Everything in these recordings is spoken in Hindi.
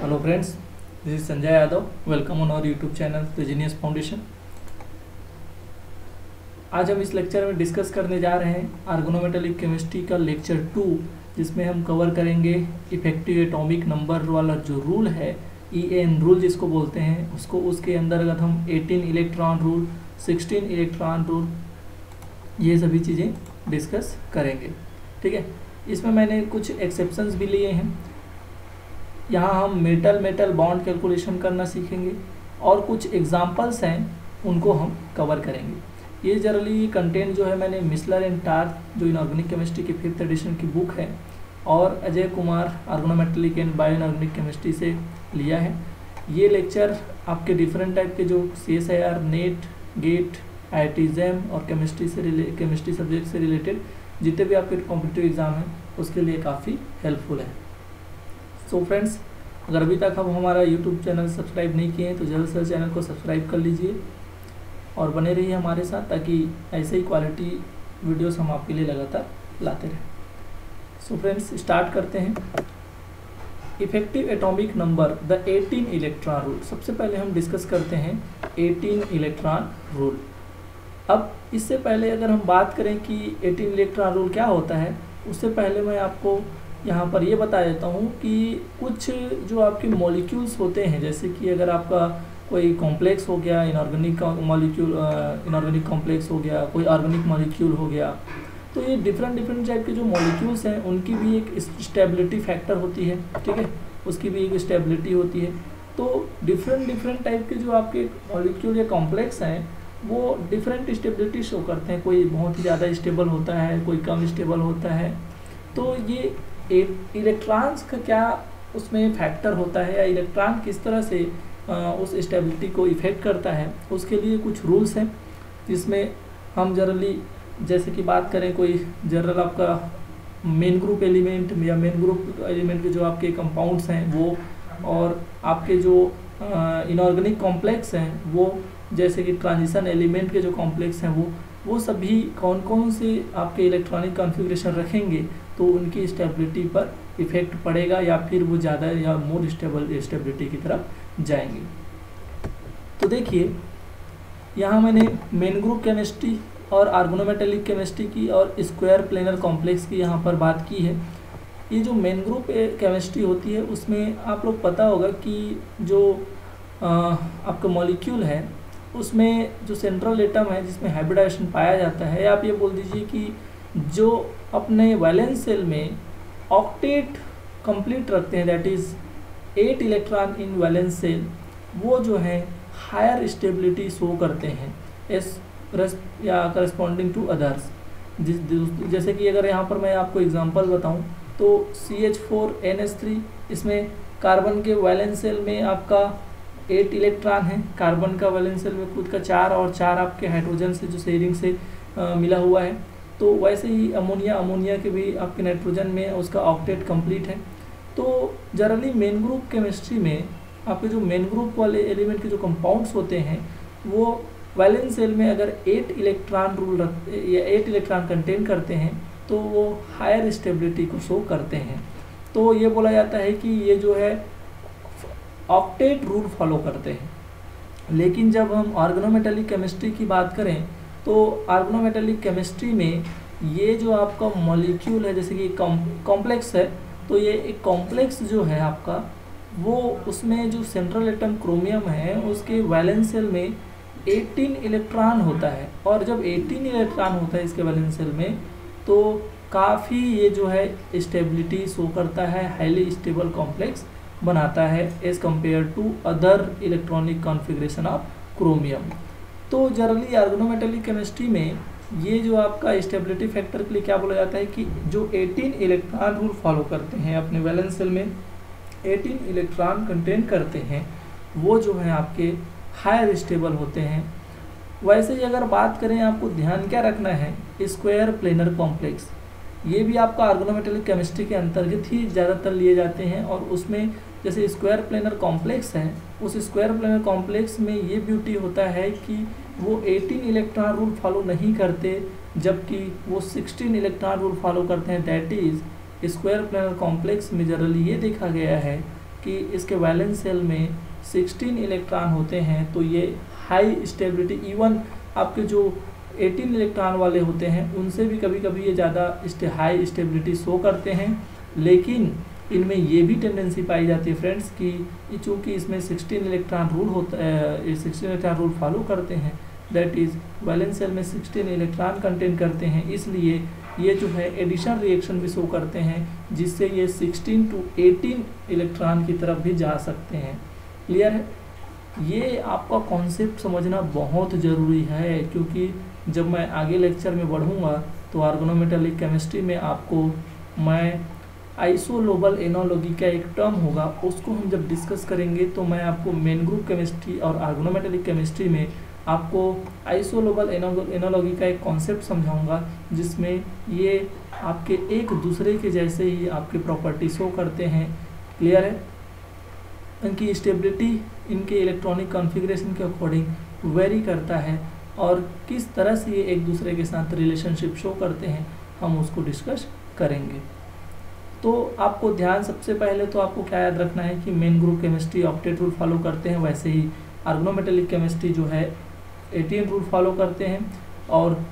Hello friends, this is Sanjay Yadav. Welcome on our YouTube channel The Genius Foundation. आज हम इस लेक्चर में डिस्कस करने जा रहे हैं आर्गोनोमेटलिक केमिस्ट्री का लेक्चर 2, जिसमें हम कवर करेंगे इफेक्टिव एटॉमिक नंबर वाला जो रूल है, EN रूल जिसको बोलते हैं उसको। उसके अंतर्गत हम 18 इलेक्ट्रॉन रूल, 16 इलेक्ट्रॉन रूल, ये सभी चीज़ें डिस्कस करेंगे। ठीक है, इसमें मैंने कुछ एक्सेप्शंस भी लिए हैं। यहाँ हम मेटल बॉन्ड कैलकुलेशन करना सीखेंगे और कुछ एग्जांपल्स हैं उनको हम कवर करेंगे। ये जनरली कंटेंट जो है मैंने मिसलर एंड टार, जो इनऑर्गेनिक केमिस्ट्री की 5th एडिशन की बुक है, और Ajay Kumar organometallic and bio inorganic chemistry से लिया है। ये लेक्चर आपके डिफरेंट टाइप के जो CSIR, NET, GATE, IIT JAM और केमिस्ट्री सब्जेक्ट से रिलेटेड जितने भी आपके कॉम्पिटिटिव एग्ज़ाम हैं उसके लिए काफ़ी हेल्पफुल है। सो फ्रेंड्स, अगर अभी तक हम हमारा यूट्यूब चैनल सब्सक्राइब नहीं किए हैं तो जल्द से चैनल को सब्सक्राइब कर लीजिए और बने रहिए हमारे साथ, ताकि ऐसे ही क्वालिटी वीडियोस हम आपके लिए लगातार लाते रहें। सो फ्रेंड्स, स्टार्ट करते हैं। Effective atomic number the 18 electron rule. सबसे पहले हम डिस्कस करते हैं 18 इलेक्ट्रॉन रूल। अब इससे पहले अगर हम बात करें कि 18 इलेक्ट्रॉन रूल क्या होता है, उससे पहले मैं आपको यहाँ पर ये बता देता हूँ कि कुछ जो आपके मॉलिक्यूल्स होते हैं, जैसे कि अगर आपका कोई कॉम्प्लेक्स हो गया, इनऑर्गेनिक मॉलिक्यूल, इनऑर्गेनिक कॉम्प्लेक्स हो गया, कोई ऑर्गेनिक मॉलिक्यूल हो गया, तो ये डिफरेंट टाइप के जो मॉलिक्यूल्स हैं उनकी भी एक स्टेबिलिटी फैक्टर होती है। ठीक है, उसकी भी एक स्टेबिलिटी होती है। तो डिफरेंट टाइप के जो आपके मॉलिक्यूल या कॉम्प्लेक्स हैं वो डिफरेंट स्टेबिलिटी शो करते हैं। कोई बहुत ही ज़्यादा स्टेबल होता है, कोई कम स्टेबल होता है। तो ये इलेक्ट्रॉन्स का क्या उसमें फैक्टर होता है, या इलेक्ट्रॉन किस तरह से उस स्टेबिलिटी को इफेक्ट करता है, उसके लिए कुछ रूल्स हैं, जिसमें हम जनरली जैसे कि बात करें, कोई जनरल आपका मेन ग्रुप एलिमेंट या मेन ग्रुप एलिमेंट के जो आपके कंपाउंड्स हैं वो, और आपके जो इनऑर्गेनिक कॉम्प्लेक्स हैं वो, जैसे कि ट्रांजिशन एलिमेंट के जो कॉम्प्लेक्स हैं वो सभी कौन कौन से आपके इलेक्ट्रॉनिक कॉन्फ़िगरेशन रखेंगे तो उनकी स्टेबिलिटी पर इफेक्ट पड़ेगा, या फिर वो ज़्यादा या मोर स्टेबिलिटी की तरफ जाएंगे। तो देखिए, यहाँ मैंने मेन ग्रुप केमिस्ट्री और आर्गोनोमेटलिक केमिस्ट्री की और स्क्वायर प्लेनर कॉम्प्लेक्स की यहाँ पर बात की है। ये जो मेन ग्रुप केमिस्ट्री होती है उसमें आप लोग पता होगा कि जो आपका मॉलिक्यूल है उसमें जो सेंट्रल एटम है जिसमें हाइब्रिडाइजेशन पाया जाता है, आप ये बोल दीजिए कि जो अपने वैलेंस सेल में ऑक्टेट कंप्लीट रखते हैं, that is 8 electron in valence shell, वो जो है हायर स्टेबिलिटी शो करते हैं एस या करस्पॉन्डिंग टू अदर्स। जैसे कि अगर यहाँ पर मैं आपको एग्जांपल बताऊँ तो CH4NH3, इसमें कार्बन के वैलेंस सेल में आपका 8 इलेक्ट्रॉन है, कार्बन का वैलेंस सेल में खुद का 4 और 4 आपके हाइड्रोजन से जो शेयरिंग से मिला हुआ है। तो वैसे ही अमोनिया के भी आपके नाइट्रोजन में उसका ऑक्टेट कंप्लीट है। तो जनरली मेन ग्रुप केमिस्ट्री में आपके जो मेन ग्रुप वाले एलिमेंट के जो कंपाउंड्स होते हैं वो वैलेंस सेल में अगर 8 इलेक्ट्रॉन रूल रखते या 8 इलेक्ट्रॉन कंटेन करते हैं तो वो हायर स्टेबिलिटी को शो करते हैं। तो ये बोला जाता है कि ये जो है ऑक्टेट रूल फॉलो करते हैं। लेकिन जब हम ऑर्गेनोमेटलिक केमिस्ट्री की बात करें तो ऑर्गेनोमेटलिक केमिस्ट्री में ये जो आपका मॉलिक्यूल है, जैसे कि कॉम्प्लेक्स है, तो ये एक कॉम्प्लेक्स जो है आपका, वो उसमें जो सेंट्रल एटम क्रोमियम है उसके वैलेंस सेल में 18 इलेक्ट्रॉन होता है। और जब 18 इलेक्ट्रॉन होता है इसके वैलेंस सेल में तो काफ़ी ये जो है स्टेबिलिटी शो करता है, हाईली स्टेबल कॉम्प्लेक्स बनाता है as compare to other electronic configuration of chromium. तो जनरली ऑर्गेनोमेटलिक केमिस्ट्री में ये जो आपका स्टेबिलिटी फैक्टर के लिए क्या बोला जाता है कि जो 18 इलेक्ट्रॉन रूल फॉलो करते हैं, अपने वैलेंस सेल में 18 इलेक्ट्रॉन कंटेन करते हैं, वो जो है आपके हायर स्टेबल होते हैं। वैसे ही अगर बात करें, आपको ध्यान क्या रखना है, स्क्वायर प्लेनर कॉम्प्लेक्स, ये भी आपका ऑर्गेनोमेटलिक केमिस्ट्री के अंतर्गत ही ज़्यादातर लिए जाते हैं। और उसमें जैसे स्क्वायर प्लेनर कॉम्प्लेक्स है, उस स्क्वायर प्लेनर कॉम्प्लेक्स में ये ब्यूटी होता है कि वो 18 इलेक्ट्रॉन रूल फॉलो नहीं करते, जबकि वो 16 इलेक्ट्रॉन रूल फॉलो करते हैं। That is square planar complex में जनरली ये देखा गया है कि इसके वैलेंस शेल में 16 इलेक्ट्रॉन होते हैं, तो ये हाई स्टेबिलिटी, इवन आपके जो 18 इलेक्ट्रॉन वाले होते हैं उनसे भी कभी कभी ये ज़्यादा हाई स्टेबिलिटी शो करते हैं। लेकिन इनमें ये भी टेंडेंसी पाई जाती है फ्रेंड्स कि चूँकि इसमें 16 इलेक्ट्रॉन रूल होता है, 16 इलेक्ट्रॉन रूल फॉलो करते हैं, दैट इज़ वैलेंस शेल में 16 इलेक्ट्रॉन कंटेन करते हैं, इसलिए ये जो है एडिशन रिएक्शन भी शो करते हैं, जिससे ये 16 to 18 इलेक्ट्रॉन की तरफ भी जा सकते हैं। क्लियर है? ये आपका कॉन्सेप्ट समझना बहुत ज़रूरी है, क्योंकि जब मैं आगे लेक्चर में बढ़ूँगा तो ऑर्गेनोमेटेलिक केमिस्ट्री में आपको मैं आइसोलोबल एनालॉजी का एक टर्म होगा, उसको हम जब डिस्कस करेंगे तो मैं आपको मेन ग्रुप केमिस्ट्री और ऑर्गेनोमेटेलिक केमिस्ट्री में आपको आइसोलोबल एनालॉजी का एक कॉन्सेप्ट समझाऊंगा, जिसमें ये आपके एक दूसरे के जैसे ही आपके प्रॉपर्टी शो करते हैं। क्लियर है? इनकी स्टेबिलिटी इनके इलेक्ट्रॉनिक कॉन्फ़िगरेशन के अकॉर्डिंग वेरी करता है, और किस तरह से ये एक दूसरे के साथ रिलेशनशिप शो करते हैं हम उसको डिस्कस करेंगे। तो आपको ध्यान, सबसे पहले तो आपको क्या याद रखना है कि main group chemistry octet rule follow करते हैं, वैसे ही ऑर्गेनोमेटेलिक केमिस्ट्री जो है 18 रूल फॉलो करते हैं। और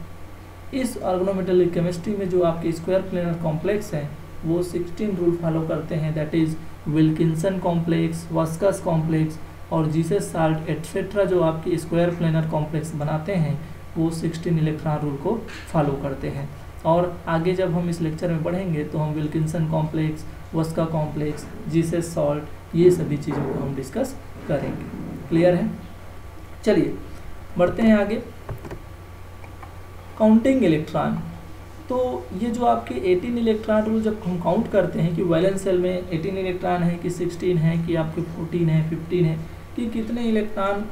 इस ऑर्गेनोमेटेलिक केमिस्ट्री में जो आपके स्क्वायर प्लेनर कॉम्प्लेक्स हैं वो 16 रूल फॉलो करते हैं, that is Wilkinson complex, Vaska's complex और जीसस साल्ट एट्सेट्रा जो आपकी स्क्वायर प्लेनर कॉम्प्लेक्स बनाते हैं वो 16 इलेक्ट्रॉन रूल को फॉलो करते हैं। और आगे जब हम इस लेक्चर में पढ़ेंगे तो हम Wilkinson complex, Vaska complex, Zeise's salt, ये सभी चीज़ों को हम डिस्कस करेंगे। क्लियर है? चलिए बढ़ते हैं आगे। काउंटिंग इलेक्ट्रॉन, तो ये जो आपके 18 इलेक्ट्रॉन रूल जब हम काउंट करते हैं कि वैलेंस शेल में 18 इलेक्ट्रॉन है कि 16 है कि आपके 14 है, 15 है, कि कितने इलेक्ट्रॉन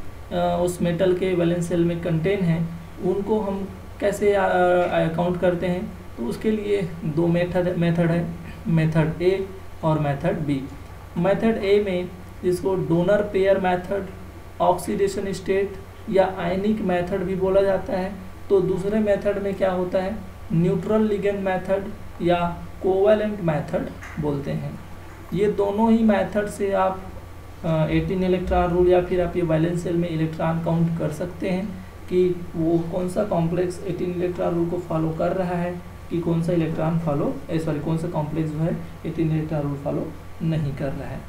उस मेटल के वैलेंस शेल में कंटेन हैं, उनको हम कैसे काउंट करते हैं। तो उसके लिए दो मेथड है, मेथड ए और मेथड बी। मेथड ए में जिसको donor pair method, oxidation state या आयनिक मेथड भी बोला जाता है। तो दूसरे मेथड में क्या होता है, न्यूट्रल लिगेंड मेथड या कोवैलेंट मेथड बोलते हैं। ये दोनों ही मेथड से आप 18 इलेक्ट्रॉन रूल या फिर आप ये वैलेंस शेल में इलेक्ट्रॉन काउंट कर सकते हैं कि वो कौन सा कॉम्प्लेक्स 18 इलेक्ट्रॉन रूल को फॉलो कर रहा है कि कौन सा इलेक्ट्रॉन कौन सा कॉम्प्लेक्स जो है 18 इलेक्ट्रॉन रूल फॉलो नहीं कर रहा है।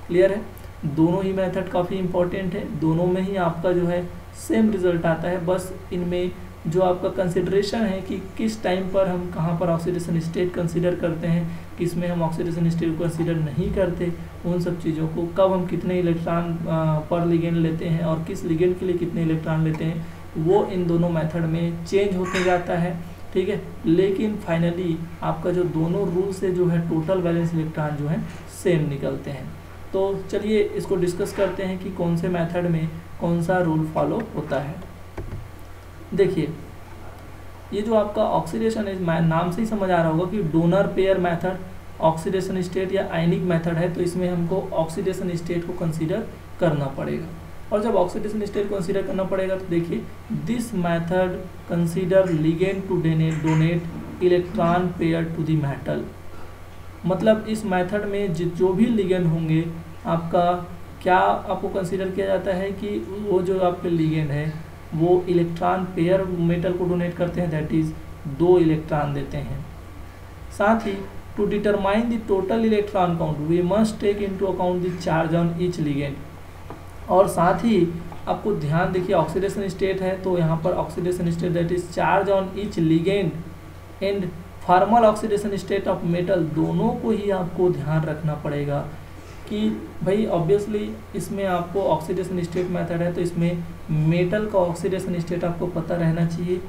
क्लियर है? दोनों ही मेथड काफ़ी इंपॉर्टेंट है, दोनों में ही आपका जो है सेम रिजल्ट आता है। बस इनमें जो आपका कंसिडरेशन है कि किस टाइम पर हम कहाँ पर ऑक्सीडेशन स्टेट कंसीडर करते हैं, किस में हम ऑक्सीडेशन स्टेट को कंसीडर नहीं करते, उन सब चीज़ों को, कब हम कितने इलेक्ट्रॉन पर लिगेंड लेते हैं और किस लिगेंड के लिए कितने इलेक्ट्रॉन लेते हैं, वो इन दोनों मेथड में चेंज होते जाता है। ठीक है? लेकिन फाइनली आपका जो दोनों रूल से जो है टोटल वैलेंस इलेक्ट्रॉन जो है सेम निकलते हैं। तो चलिए इसको डिस्कस करते हैं कि कौन से मेथड में कौन सा रूल फॉलो होता है। देखिए, ये जो आपका ऑक्सीडेशन है, नाम से ही समझ आ रहा होगा कि donor pair method oxidation state या आयनिक मेथड है, तो इसमें हमको ऑक्सीडेशन स्टेट को कंसीडर करना पड़ेगा। और जब ऑक्सीडेशन स्टेट कंसीडर करना पड़ेगा तो देखिए, this method consider ligand to donate electron pair to the metal. मतलब इस मेथड में जो भी लिगेंड होंगे आपका, क्या आपको कंसीडर किया जाता है कि वो जो आपके लिगेंड है वो इलेक्ट्रॉन पेयर मेटल को डोनेट करते हैं, दैट इज़ 2 इलेक्ट्रॉन देते हैं। साथ ही to determine the total electron count we must take into account the charge on each ligand. और साथ ही आपको ध्यान देखिए, ऑक्सीडेशन स्टेट है तो यहाँ पर oxidation state that is charge on each ligand and formal oxidation state of metal, दोनों को ही आपको ध्यान रखना पड़ेगा कि भाई ऑब्वियसली इसमें आपको ऑक्सीडेशन स्टेट मेथड है तो इसमें मेटल का ऑक्सीडेशन स्टेट आपको पता रहना चाहिए।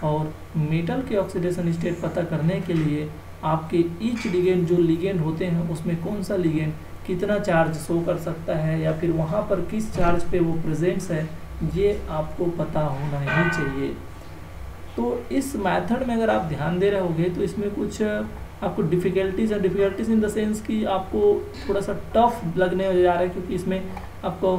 और मेटल के ऑक्सीडेशन स्टेट पता करने के लिए आपके ईच लिगेंड, जो लिगेंड होते हैं उसमें कौन सा लिगेंड कितना चार्ज शो कर सकता है या फिर वहाँ पर किस चार्ज पे वो प्रेजेंट्स है, ये आपको पता होना ही चाहिए। तो इस मेथड में अगर आप ध्यान दे रहे होगे तो इसमें कुछ आपको डिफ़िकल्टीज़ इन द सेंस कि आपको थोड़ा सा टफ लगने जा रहा है, क्योंकि इसमें आपको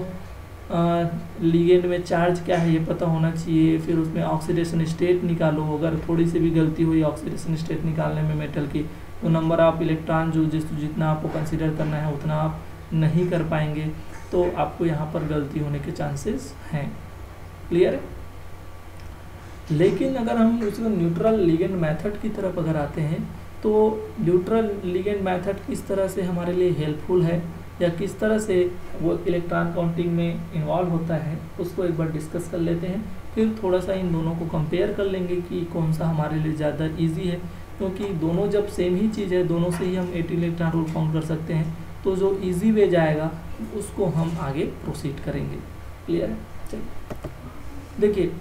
लिगेंड में चार्ज क्या है ये पता होना चाहिए, फिर उसमें ऑक्सीडेशन स्टेट निकालो। अगर थोड़ी सी भी गलती हुई ऑक्सीडेशन स्टेट निकालने में मेटल की, तो नंबर ऑफ इलेक्ट्रॉन जो जितना आपको कंसीडर करना है उतना आप नहीं कर पाएंगे, तो आपको यहाँ पर गलती होने के चांसेस हैं। क्लियर है? लेकिन अगर हम उसको न्यूट्रल लिगेंड मेथड की तरफ अगर आते हैं, तो न्यूट्रल लिगेंड मेथड किस तरह से हमारे लिए हेल्पफुल है या किस तरह से वो इलेक्ट्रॉन काउंटिंग में इन्वॉल्व होता है, उसको एक बार डिस्कस कर लेते हैं। फिर थोड़ा सा इन दोनों को कंपेयर कर लेंगे कि कौन सा हमारे लिए ज़्यादा इजी है, क्योंकि दोनों जब सेम ही चीज़ है, दोनों से ही हम 18 इलेक्ट्रॉन रोल काउंट कर सकते हैं, तो जो इजी वे जाएगा उसको हम आगे प्रोसीड करेंगे। क्लियर है? चलिए देखिए,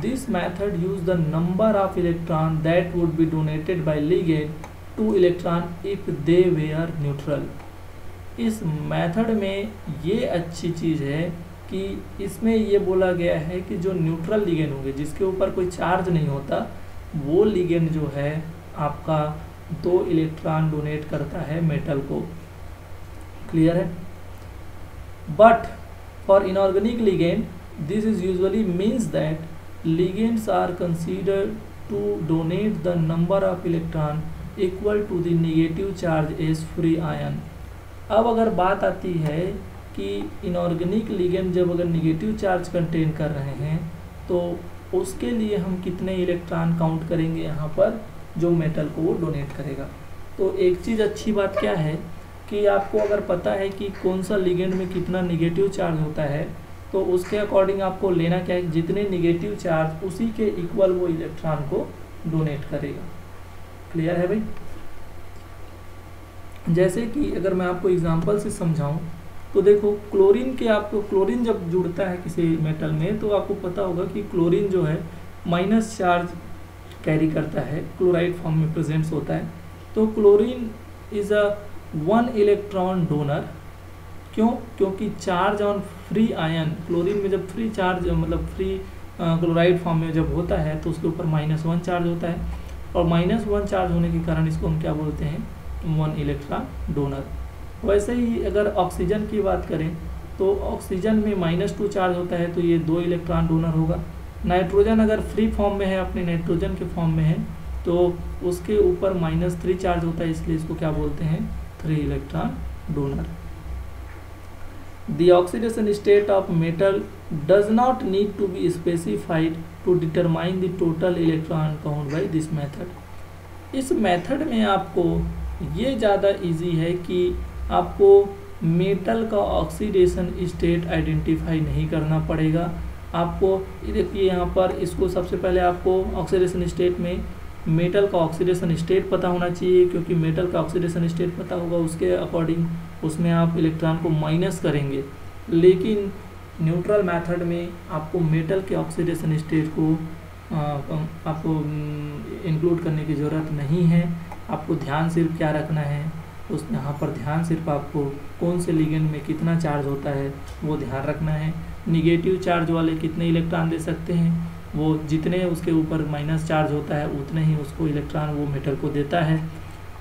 this method use the number of electron that would be donated by ligand to electron if they were neutral. इस मेथड में ये अच्छी चीज़ है कि इसमें ये बोला गया है कि जो न्यूट्रल लिगेंड होंगे, जिसके ऊपर कोई चार्ज नहीं होता, वो लिगेंड जो है आपका 2 इलेक्ट्रॉन डोनेट करता है मेटल को। क्लियर है? But for inorganic ligand this is usually means that ligands are considered to donate the number of electron equal to the negative charge as free ion। अब अगर बात आती है कि इनऑर्गेनिक लिगेंड जब अगर निगेटिव चार्ज कंटेन कर रहे हैं, तो उसके लिए हम कितने इलेक्ट्रॉन काउंट करेंगे यहाँ पर, जो मेटल को वो डोनेट करेगा। तो एक चीज़ अच्छी बात क्या है कि आपको अगर पता है कि कौन सा लिगेंड में कितना निगेटिव चार्ज होता है, तो उसके अकॉर्डिंग आपको लेना क्या है, जितने निगेटिव चार्ज उसी के इक्वल वो इलेक्ट्रॉन को डोनेट करेगा। क्लियर है भाई? जैसे कि अगर मैं आपको एग्जांपल से समझाऊं, तो देखो क्लोरीन के, आपको क्लोरीन जब जुड़ता है किसी मेटल में, तो आपको पता होगा कि क्लोरीन जो है माइनस चार्ज कैरी करता है, क्लोराइड फॉर्म में प्रेजेंट्स होता है। तो chlorine is a 1 electron donor. क्यों? क्योंकि charge on free ion, chlorine में जब फ्री चार्ज मतलब फ्री क्लोराइड फॉर्म में जब होता है, तो उसके ऊपर -1 चार्ज होता है, और -1 चार्ज होने के कारण इसको हम क्या बोलते हैं, 1 इलेक्ट्रॉन डोनर। वैसे ही अगर ऑक्सीजन की बात करें, तो ऑक्सीजन में -2 चार्ज होता है, तो ये 2 इलेक्ट्रॉन डोनर होगा। नाइट्रोजन अगर फ्री फॉर्म में है, अपने नाइट्रोजन के फॉर्म में है, तो उसके ऊपर -3 चार्ज होता है, इसलिए इसको क्या बोलते हैं, 3 electron donor. The oxidation state of metal does not need to be specified to determine the total electron count by this method। इस मेथड में आपको ये ज़्यादा इजी है कि आपको मेटल का ऑक्सीडेशन स्टेट आइडेंटिफाई नहीं करना पड़ेगा। आपको देखिए यहाँ पर, इसको सबसे पहले आपको ऑक्सीडेशन स्टेट में मेटल का ऑक्सीडेशन स्टेट पता होना चाहिए, क्योंकि मेटल का ऑक्सीडेशन स्टेट पता होगा, उसके अकॉर्डिंग उसमें आप इलेक्ट्रॉन को माइनस करेंगे। लेकिन न्यूट्रल मेथड में आपको मेटल के ऑक्सीडेशन स्टेट को आपको इंक्लूड करने की ज़रूरत नहीं है। आपको ध्यान सिर्फ क्या रखना है, उस यहाँ पर ध्यान सिर्फ आपको कौन से लिगेंड में कितना चार्ज होता है वो ध्यान रखना है। निगेटिव चार्ज वाले कितने इलेक्ट्रॉन दे सकते हैं, वो जितने उसके ऊपर माइनस चार्ज होता है उतने ही उसको इलेक्ट्रॉन वो मेटल को देता है।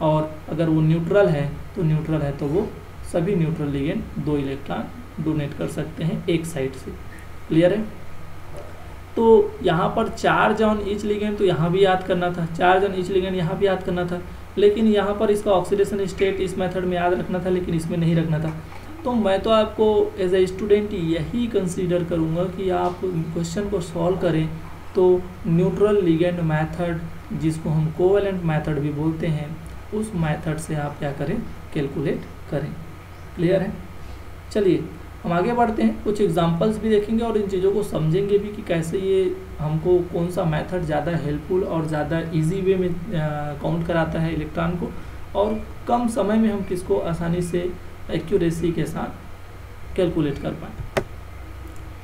और अगर वो न्यूट्रल है तो वो सभी न्यूट्रल लिगेंड 2 इलेक्ट्रॉन डोनेट कर सकते हैं एक साइड से। क्लियर है? तो यहाँ पर चार्ज ऑन ईच लिगेंड तो यहाँ भी याद करना था, चार्ज ऑन ईच लिगेंड यहाँ भी याद करना था, लेकिन यहाँ पर इसका ऑक्सीडेशन स्टेट इस मेथड में याद रखना था, लेकिन इसमें नहीं रखना था। तो मैं तो आपको एज ए स्टूडेंट यही कंसीडर करूँगा कि आप क्वेश्चन को सॉल्व करें तो न्यूट्रल लिगेंड मेथड, जिसको हम कोवेलेंट मेथड भी बोलते हैं, उस मेथड से आप क्या करें, कैलकुलेट करें। क्लियर है? चलिए हम आगे बढ़ते हैं, कुछ एग्जांपल्स भी देखेंगे और इन चीज़ों को समझेंगे भी कि कैसे ये हमको कौन सा मेथड ज़्यादा हेल्पफुल और ज़्यादा इजी वे में काउंट कराता है इलेक्ट्रॉन को, और कम समय में हम किसको आसानी से एक्यूरेसी के साथ कैलकुलेट कर पाएँ।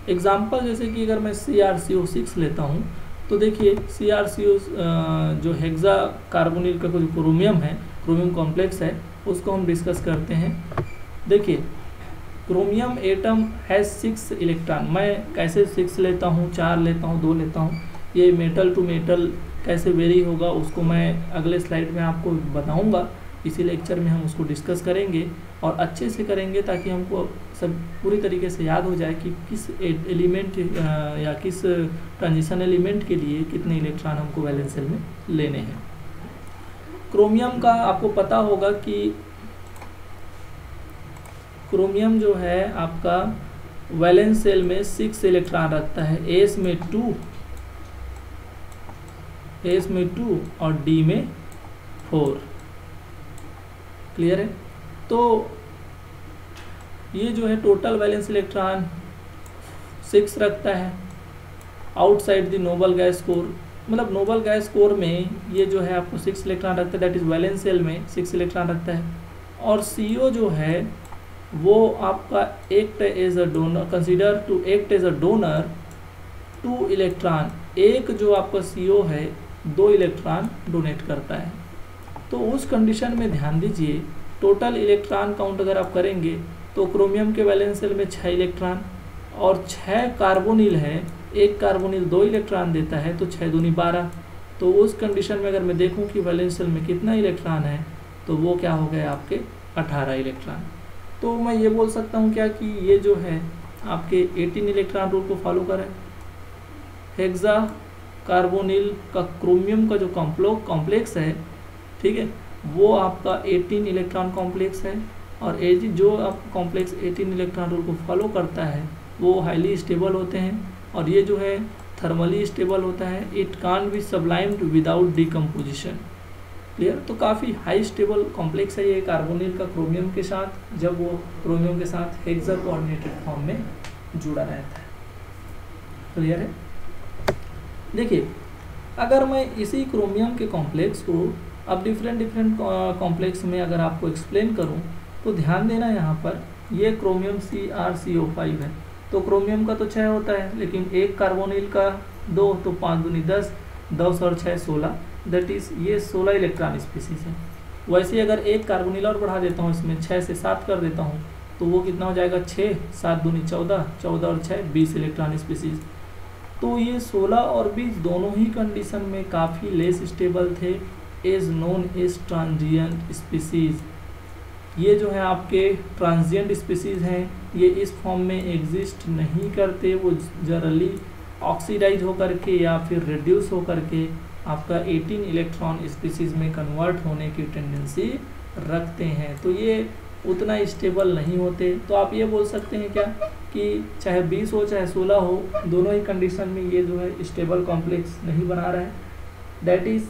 एग्जांपल जैसे कि अगर मैं CrCO6 लेता हूँ, तो देखिए CrCO जो हेक्सा कार्बोनिल का जो क्रोमियम है, क्रोमियम कॉम्प्लेक्स है, उसको हम डिस्कस करते हैं। देखिए क्रोमियम एटम हैज़ 6 इलेक्ट्रॉन। मैं कैसे 6 लेता हूँ, 4 लेता हूँ, 2 लेता हूँ, ये मेटल टू मेटल कैसे वेरी होगा उसको मैं अगले स्लाइड में आपको बताऊँगा। इसी लेक्चर में हम उसको डिस्कस करेंगे और अच्छे से करेंगे, ताकि हमको सब पूरी तरीके से याद हो जाए कि किस एलिमेंट या किस ट्रांजिशन एलिमेंट के लिए कितने इलेक्ट्रॉन हमको वैलेंस शेल में लेने हैं। क्रोमियम का आपको पता होगा कि क्रोमियम जो है आपका वैलेंस शेल में 6 इलेक्ट्रॉन रखता है, एस में 2 और डी में 4। क्लियर है? तो ये जो है टोटल वैलेंस इलेक्ट्रॉन 6 रखता है outside the noble gas core. मतलब नोबल गैस कोर में ये जो है आपको 6 इलेक्ट्रॉन रखता है, दैट इज वैलेंस शेल में 6 इलेक्ट्रॉन रखता है। और CO जो है वो आपका act as a donor, consider to act as a donor 2 electron. एक जो आपका CO है 2 इलेक्ट्रॉन डोनेट करता है। तो उस कंडीशन में ध्यान दीजिए, टोटल इलेक्ट्रॉन काउंट अगर आप करेंगे तो क्रोमियम के वैलेंस शेल में 6 इलेक्ट्रॉन और 6 कार्बोनिल है, एक कार्बोनिल 2 इलेक्ट्रॉन देता है, तो 6 दूनी 12। तो उस कंडीशन में अगर मैं देखूं कि वैलेंस शेल में कितना इलेक्ट्रॉन है तो वो क्या हो गया आपके 18 इलेक्ट्रॉन। तो मैं ये बोल सकता हूँ क्या कि ये जो है आपके 18 इलेक्ट्रॉन रूल को फॉलो करें। हेक्सा कार्बोनिल का क्रोमियम का जो कॉम्प्लेक्स है, ठीक है, वो आपका 18 इलेक्ट्रॉन कॉम्प्लेक्स है। और जो आपका कॉम्प्लेक्स 18 इलेक्ट्रॉन रूल को फॉलो करता है वो हाईली स्टेबल होते हैं। और ये जो है थर्मली स्टेबल होता है, it can't be sublimed without decomposition. Clear? तो काफ़ी हाई स्टेबल कॉम्प्लेक्स है ये कार्बोनिल का क्रोमियम के साथ, जब वो क्रोमियम के साथ हेक्सा कोऑर्डिनेटेड फॉर्म में जुड़ा रहता है। क्लियर है? देखिए, अगर मैं इसी क्रोमियम के कॉम्प्लेक्स को अब डिफरेंट कॉम्प्लेक्स में अगर आपको एक्सप्लेन करूं तो ध्यान देना, यहाँ पर ये क्रोमियम CrCO5 है। तो क्रोमियम का तो 6 होता है, लेकिन एक कार्बोनिल का 2, तो 5 दूनी 10, 10 और 6 16, दैट इज़ ये 16 इलेक्ट्रॉन स्पीसीज है। वैसे अगर एक कार्बोनिल और बढ़ा देता हूँ, इसमें 6 से 7 कर देता हूँ, तो वो कितना हो जाएगा 6, 7 दूनी 14, 14 और 6 20 इलेक्ट्रॉन स्पीसीज। तो ये 16 और 20 दोनों ही कंडीशन में काफ़ी लेस स्टेबल थे, as known as transient species. ये जो है आपके ट्रांजिएंट स्पीसीज हैं, ये इस फॉर्म में एग्जिस्ट नहीं करते, वो जनरली ऑक्सीडाइज होकर के या फिर रिड्यूस होकर के आपका 18 इलेक्ट्रॉन स्पीसीज में कन्वर्ट होने की टेंडेंसी रखते हैं। तो ये उतना स्टेबल नहीं होते। तो आप ये बोल सकते हैं क्या कि चाहे 20 हो चाहे 16 हो, दोनों ही कंडीशन में ये जो है स्टेबल कॉम्प्लेक्स नहीं बना रहा है। दैट इज़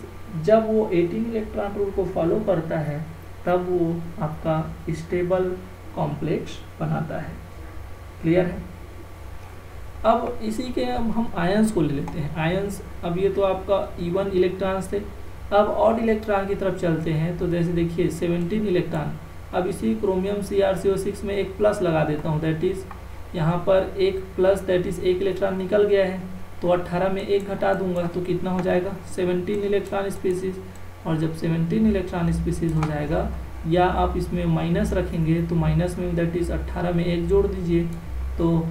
जब वो 18 इलेक्ट्रॉन रूल को फॉलो करता है तब वो आपका स्टेबल कॉम्प्लेक्स बनाता है। क्लियर है? अब इसी के अब हम आयंस को ले लेते हैं। आयंस, अब ये तो आपका इवन इलेक्ट्रॉन्स थे। अब ऑड इलेक्ट्रॉन की तरफ चलते हैं। तो जैसे देखिए 17 इलेक्ट्रॉन, अब इसी क्रोमियम CrCO6 में एक प्लस लगा देता हूँ, दैट इज़ यहाँ पर एक प्लस, दैट इज़ एक इलेक्ट्रॉन निकल गया है, तो 18 में एक घटा दूंगा तो कितना हो जाएगा 17 इलेक्ट्रॉन स्पीसीज। और जब 17 इलेक्ट्रॉन स्पीसीज हो जाएगा, या आप इसमें माइनस रखेंगे तो माइनस में दैट इज़ 18 में एक जोड़ दीजिए, तो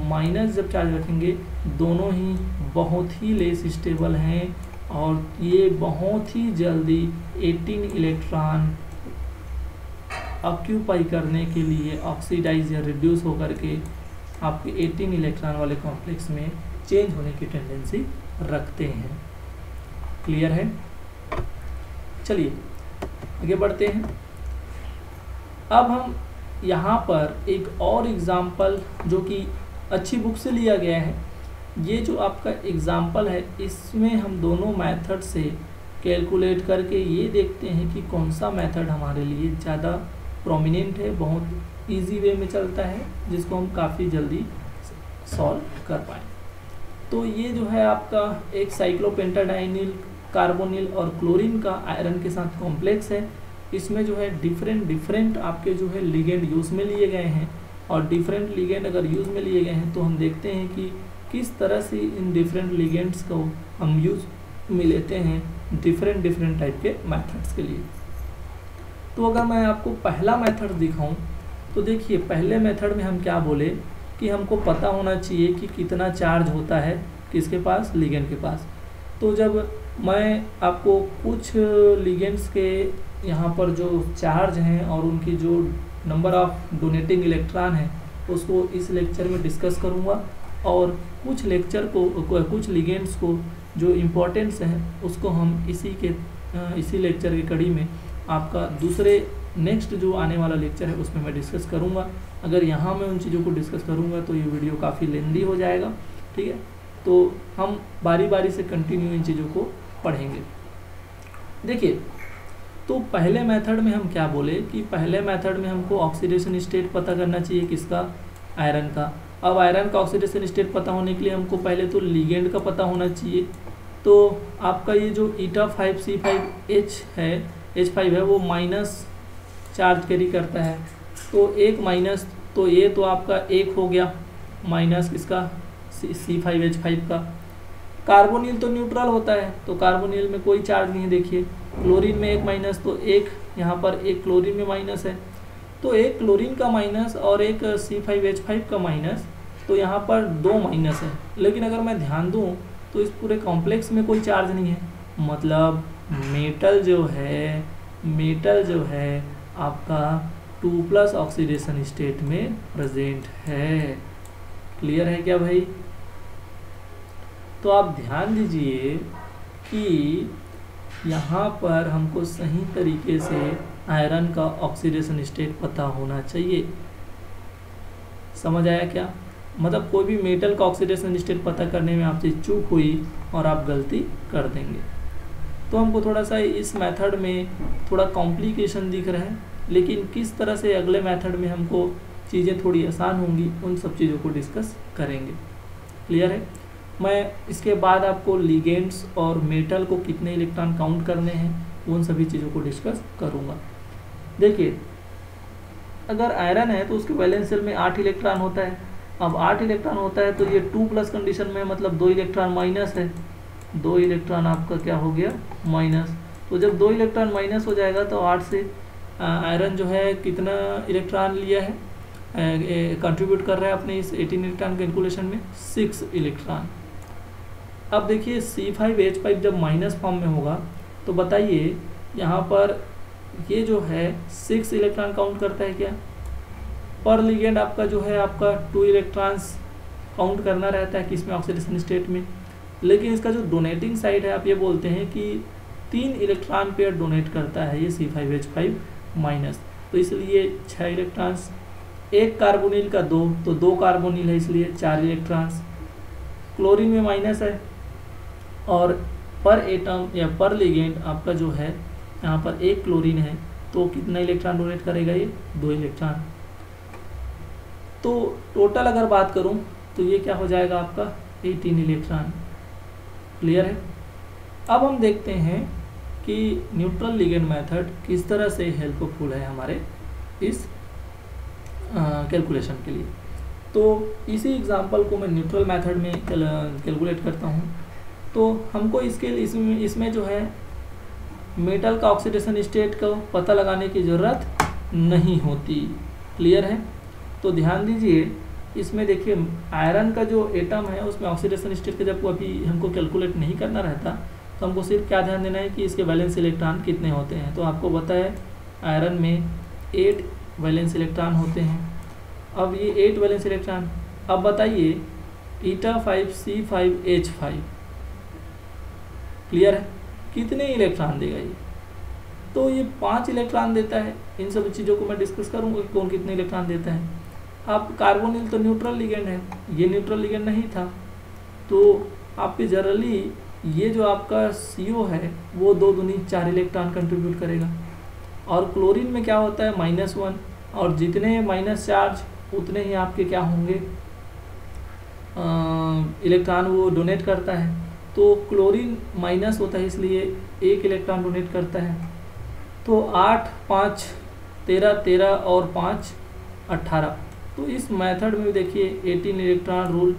माइनस जब चार्ज रखेंगे, दोनों ही बहुत ही लेस स्टेबल हैं और ये बहुत ही जल्दी 18 इलेक्ट्रॉन ऑक्यूपाई करने के लिए ऑक्सीडाइज या रिड्यूस होकर के आपके 18 इलेक्ट्रॉन वाले कॉम्प्लेक्स में चेंज होने की टेंडेंसी रखते हैं। क्लियर है? चलिए आगे बढ़ते हैं। अब हम यहाँ पर एक और एग्जाम्पल जो कि अच्छी बुक से लिया गया है, ये जो आपका एग्जाम्पल है इसमें हम दोनों मेथड से कैलकुलेट करके ये देखते हैं कि कौन सा मेथड हमारे लिए ज़्यादा प्रोमिनेंट है, बहुत इजी वे में चलता है, जिसको हम काफ़ी जल्दी सॉल्व कर पाएँ। तो ये जो है आपका एक साइक्लोपेंटाडाइनिल कार्बोनिल और क्लोरीन का आयरन के साथ कॉम्प्लेक्स है। इसमें जो है डिफरेंट आपके जो है लिगेंड यूज़ में लिए गए हैं, और डिफरेंट लिगेंड अगर यूज़ में लिए गए हैं तो हम देखते हैं कि किस तरह से इन डिफरेंट लिगेंड्स को हम यूज़ में लेते हैं डिफरेंट टाइप के मेथड्स के लिए। तो अगर मैं आपको पहला मेथड दिखाऊं तो देखिए, पहले मेथड में हम क्या बोले कि हमको पता होना चाहिए कि कितना चार्ज होता है किसके पास, लिगेंड के पास। तो जब मैं आपको कुछ लिगेंड्स के यहाँ पर जो चार्ज हैं और उनकी जो नंबर ऑफ डोनेटिंग इलेक्ट्रॉन है उसको इस लेक्चर में डिस्कस करूँगा, और कुछ लिगेंड्स को जो इम्पोर्टेंट्स हैं उसको हम इसी लेक्चर की कड़ी में आपका दूसरे नेक्स्ट जो आने वाला लेक्चर है उसमें मैं डिस्कस करूँगा। अगर यहाँ मैं उन चीज़ों को डिस्कस करूँगा तो ये वीडियो काफ़ी लेंदी हो जाएगा, ठीक है। तो हम बारी बारी से कंटिन्यू इन चीज़ों को पढ़ेंगे। देखिए, तो पहले मेथड में हम क्या बोले कि पहले मेथड में हमको ऑक्सीडेशन स्टेट पता करना चाहिए, किसका, आयरन का। अब आयरन का ऑक्सीडेशन स्टेट पता होने के लिए हमको पहले तो लिगेंड का पता होना चाहिए। तो आपका ये जो 𝜂5C5H है, H5 है, वो माइनस चार्ज कैरी करता है। तो एक माइनस, तो ये तो आपका एक हो गया माइनस किसका, C5H5 का। कार्बोनिल तो न्यूट्रल होता है, तो कार्बोनिल में कोई चार्ज नहीं है। देखिए क्लोरीन में एक माइनस, तो एक यहाँ पर एक क्लोरीन में माइनस है, तो एक क्लोरीन का माइनस और एक C5H5 का माइनस, तो यहाँ पर दो माइनस है। लेकिन अगर मैं ध्यान दूँ तो इस पूरे कॉम्प्लेक्स में कोई चार्ज नहीं है, मतलब मेटल जो है आपका 2+ ऑक्सीडेशन स्टेट में प्रेजेंट है। क्लियर है क्या भाई? तो आप ध्यान दीजिए कि यहाँ पर हमको सही तरीके से आयरन का ऑक्सीडेशन स्टेट पता होना चाहिए। समझ आया क्या? मतलब कोई भी मेटल का ऑक्सीडेशन स्टेट पता करने में आपसे चूक हुई और आप गलती कर देंगे। तो हमको थोड़ा सा इस मेथड में थोड़ा कॉम्प्लिकेशन दिख रहा है, लेकिन किस तरह से अगले मेथड में हमको चीज़ें थोड़ी आसान होंगी, उन सब चीज़ों को डिस्कस करेंगे। क्लियर है? मैं इसके बाद आपको लिगेंड्स और मेटल को कितने इलेक्ट्रॉन काउंट करने हैं उन सभी चीज़ों को डिस्कस करूँगा। देखिए, अगर आयरन है तो उसके वैलेंस शेल में 8 इलेक्ट्रॉन होता है। अब 8 इलेक्ट्रॉन होता है तो ये 2+ कंडीशन में, मतलब 2 इलेक्ट्रॉन माइनस है, 2 इलेक्ट्रॉन आपका क्या हो गया, माइनस। तो जब 2 इलेक्ट्रॉन माइनस हो जाएगा तो 8 से आयरन जो है कितना इलेक्ट्रॉन लिया है, कंट्रीब्यूट कर रहा है अपने इस 18 इलेक्ट्रॉन कैलकुलेशन में 6 इलेक्ट्रॉन। अब देखिए C5H5 जब माइनस फॉर्म में होगा तो बताइए यहाँ पर ये जो है 6 इलेक्ट्रॉन काउंट करता है क्या? पर लिगेंड आपका जो है आपका 2 इलेक्ट्रॉन्स काउंट करना रहता है किसमें, ऑक्सीडेशन स्टेट में। लेकिन इसका जो डोनेटिंग साइड है, आप ये बोलते हैं कि 3 इलेक्ट्रॉन पेयर डोनेट करता है ये C5H5 माइनस, तो इसलिए 6 इलेक्ट्रॉन्स। एक कार्बोनिल का 2, तो 2 कार्बोनिल है इसलिए 4 इलेक्ट्रॉन्स। क्लोरीन में माइनस है और पर एटम या पर लिगेंड आपका जो है यहाँ पर एक क्लोरीन है, तो कितना इलेक्ट्रॉन डोनेट करेगा ये, 2 इलेक्ट्रॉन। तो टोटल अगर बात करूँ तो ये क्या हो जाएगा आपका 18 इलेक्ट्रॉन। क्लियर है? अब हम देखते हैं कि न्यूट्रल लिगेंड मेथड किस तरह से हेल्पफुल है हमारे इस कैलकुलेशन के लिए। तो इसी एग्जांपल को मैं न्यूट्रल मेथड में कैलकुलेट करता हूँ। तो हमको इसमें जो है मेटल का ऑक्सीडेशन स्टेट का पता लगाने की ज़रूरत नहीं होती। क्लियर है? तो ध्यान दीजिए, इसमें देखिए आयरन का जो एटम है उसमें ऑक्सीडेशन स्टेट का जब अभी हमको कैलकुलेट नहीं करना रहता, तो हमको सिर्फ क्या ध्यान देना है कि इसके वैलेंस इलेक्ट्रॉन कितने होते हैं। तो आपको पता है आयरन में 8 वैलेंस इलेक्ट्रॉन होते हैं। अब ये 8 वैलेंस इलेक्ट्रॉन, अब बताइए 𝜂5C5H5 क्लियर है, कितने इलेक्ट्रॉन देगा ये? तो ये 5 इलेक्ट्रॉन देता है। इन सब चीज़ों को मैं डिस्कस करूँगा कि कौन कितने इलेक्ट्रॉन देता है। अब कार्बोनिल तो न्यूट्रल लिगेंड है, ये न्यूट्रल लिगेंड नहीं था, तो आपके जनरली ये जो आपका CO है वो 2 दूनी 4 इलेक्ट्रॉन कंट्रीब्यूट करेगा। और क्लोरीन में क्या होता है, -1, और जितने माइनस चार्ज उतने ही आपके क्या होंगे, इलेक्ट्रॉन वो डोनेट करता है। तो क्लोरीन माइनस होता है इसलिए 1 इलेक्ट्रॉन डोनेट करता है। तो 8, 5, 13 और 5, 18। तो इस मेथड में देखिए 18 इलेक्ट्रॉन रूल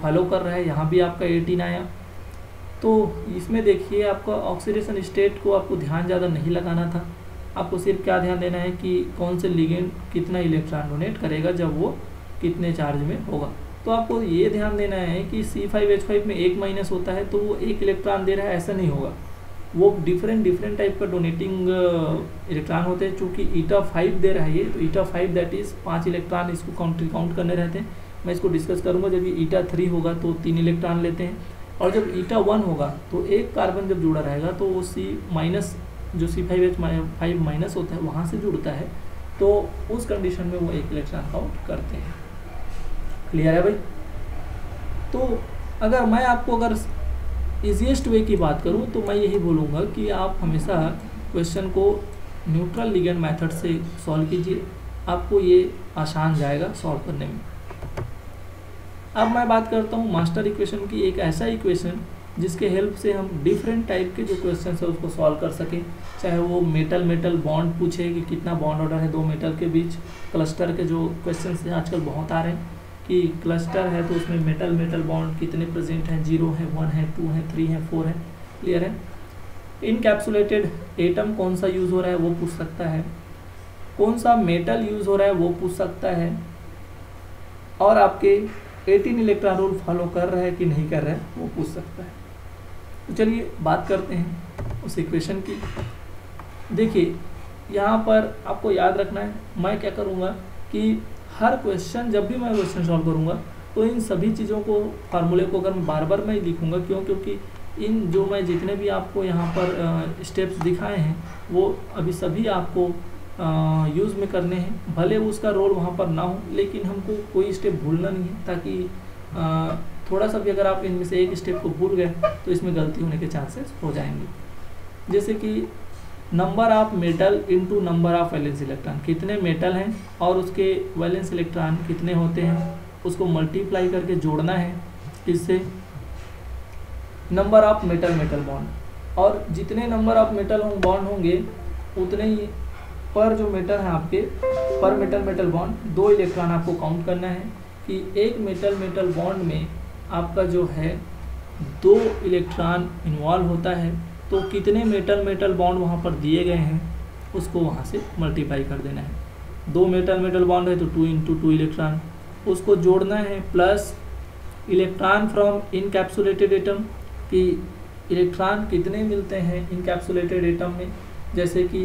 फॉलो कर रहा है। यहाँ भी आपका 18 आया। तो इसमें देखिए आपका ऑक्सीडेशन स्टेट को आपको ध्यान ज़्यादा नहीं लगाना था। आपको सिर्फ क्या ध्यान देना है कि कौन से लिगेंड कितना इलेक्ट्रॉन डोनेट करेगा जब वो कितने चार्ज में होगा। तो आपको ये ध्यान देना है कि C5H5 में 1 माइनस होता है तो वो 1 इलेक्ट्रॉन दे रहा है, ऐसा नहीं होगा। वो डिफरेंट टाइप का डोनेटिंग इलेक्ट्रॉन होते हैं। चूँकि 𝜂5 दे रहा है ये, तो 𝜂5 दैट इज़ 5 इलेक्ट्रॉन इसको काउंट करने रहते हैं। मैं इसको डिस्कस करूँगा। जब ये 𝜂3 होगा तो 3 इलेक्ट्रॉन लेते हैं, और जब 𝜂1 होगा तो एक कार्बन जब जुड़ा रहेगा तो वो C- जो C5H5 माइनस होता है वहाँ से जुड़ता है, तो उस कंडीशन में वो एक इलेक्ट्रॉन काउंट करते हैं। क्लियर है भाई? तो अगर मैं आपको अगर ईजीएस्ट वे की बात करूं तो मैं यही बोलूँगा कि आप हमेशा क्वेश्चन को न्यूट्रल लिगेंड मेथड से सॉल्व कीजिए, आपको ये आसान जाएगा सॉल्व करने में। अब मैं बात करता हूँ मास्टर इक्वेशन की, एक ऐसा इक्वेशन जिसके हेल्प से हम डिफरेंट टाइप के जो क्वेश्चन है उसको सॉल्व कर सकें। चाहे वो मेटल मेटल बॉन्ड पूछे कि कितना बॉन्ड ऑर्डर है दो मेटल के बीच, क्लस्टर के जो क्वेश्चन हैं आजकल बहुत आ रहे हैं कि क्लस्टर है तो उसमें मेटल मेटल बॉन्ड कितने प्रेजेंट हैं, 0 है, 1 है, 2 है, 3 है, 4 है। क्लियर है? इनकैप्सुलेटेड एटम कौन सा यूज़ हो रहा है वो पूछ सकता है, कौन सा मेटल यूज़ हो रहा है वो पूछ सकता है, और आपके 18 इलेक्ट्रॉन रूल फॉलो कर रहा है कि नहीं कर रहा है वो पूछ सकता है। तो चलिए बात करते हैं उस इक्वेशन की। देखिए यहाँ पर आपको याद रखना है, मैं क्या करूँगा कि हर क्वेश्चन जब भी मैं क्वेश्चन सॉल्व करूँगा तो इन सभी चीज़ों को फार्मूले को अगर मैं बार बार मैं लिखूँगा, क्योंकि इन जो मैं जितने भी आपको यहाँ पर स्टेप्स दिखाए हैं वो अभी सभी आपको यूज़ में करने हैं। भले उसका रोल वहाँ पर ना हो, लेकिन हमको कोई स्टेप भूलना नहीं है, ताकि थोड़ा सा भी अगर आप इनमें से एक स्टेप को भूल गए तो इसमें गलती होने के चांसेस हो जाएंगे। जैसे कि number of metal into number of valence electron, कितने मेटल हैं और उसके वैलेंस इलेक्ट्रॉन कितने होते हैं, उसको मल्टीप्लाई करके जोड़ना है इससे number of metal metal bond, और जितने नंबर ऑफ मेटल बॉन्ड होंगे उतने ही पर जो मेटल है आपके पर मेटल मेटल बॉन्ड 2 इलेक्ट्रॉन आपको काउंट करना है कि एक मेटल मेटल बॉन्ड में आपका जो है 2 इलेक्ट्रॉन इन्वॉल्व होता है, तो कितने मेटल मेटल बॉन्ड वहाँ पर दिए गए हैं उसको वहाँ से मल्टीप्लाई कर देना है। 2 मेटल मेटल बॉन्ड है तो 2 × 2 इलेक्ट्रॉन, उसको जोड़ना है plus electron from encapsulated atom कि इलेक्ट्रॉन कितने मिलते हैं इनकैप्सुलेटेड एटम में। जैसे कि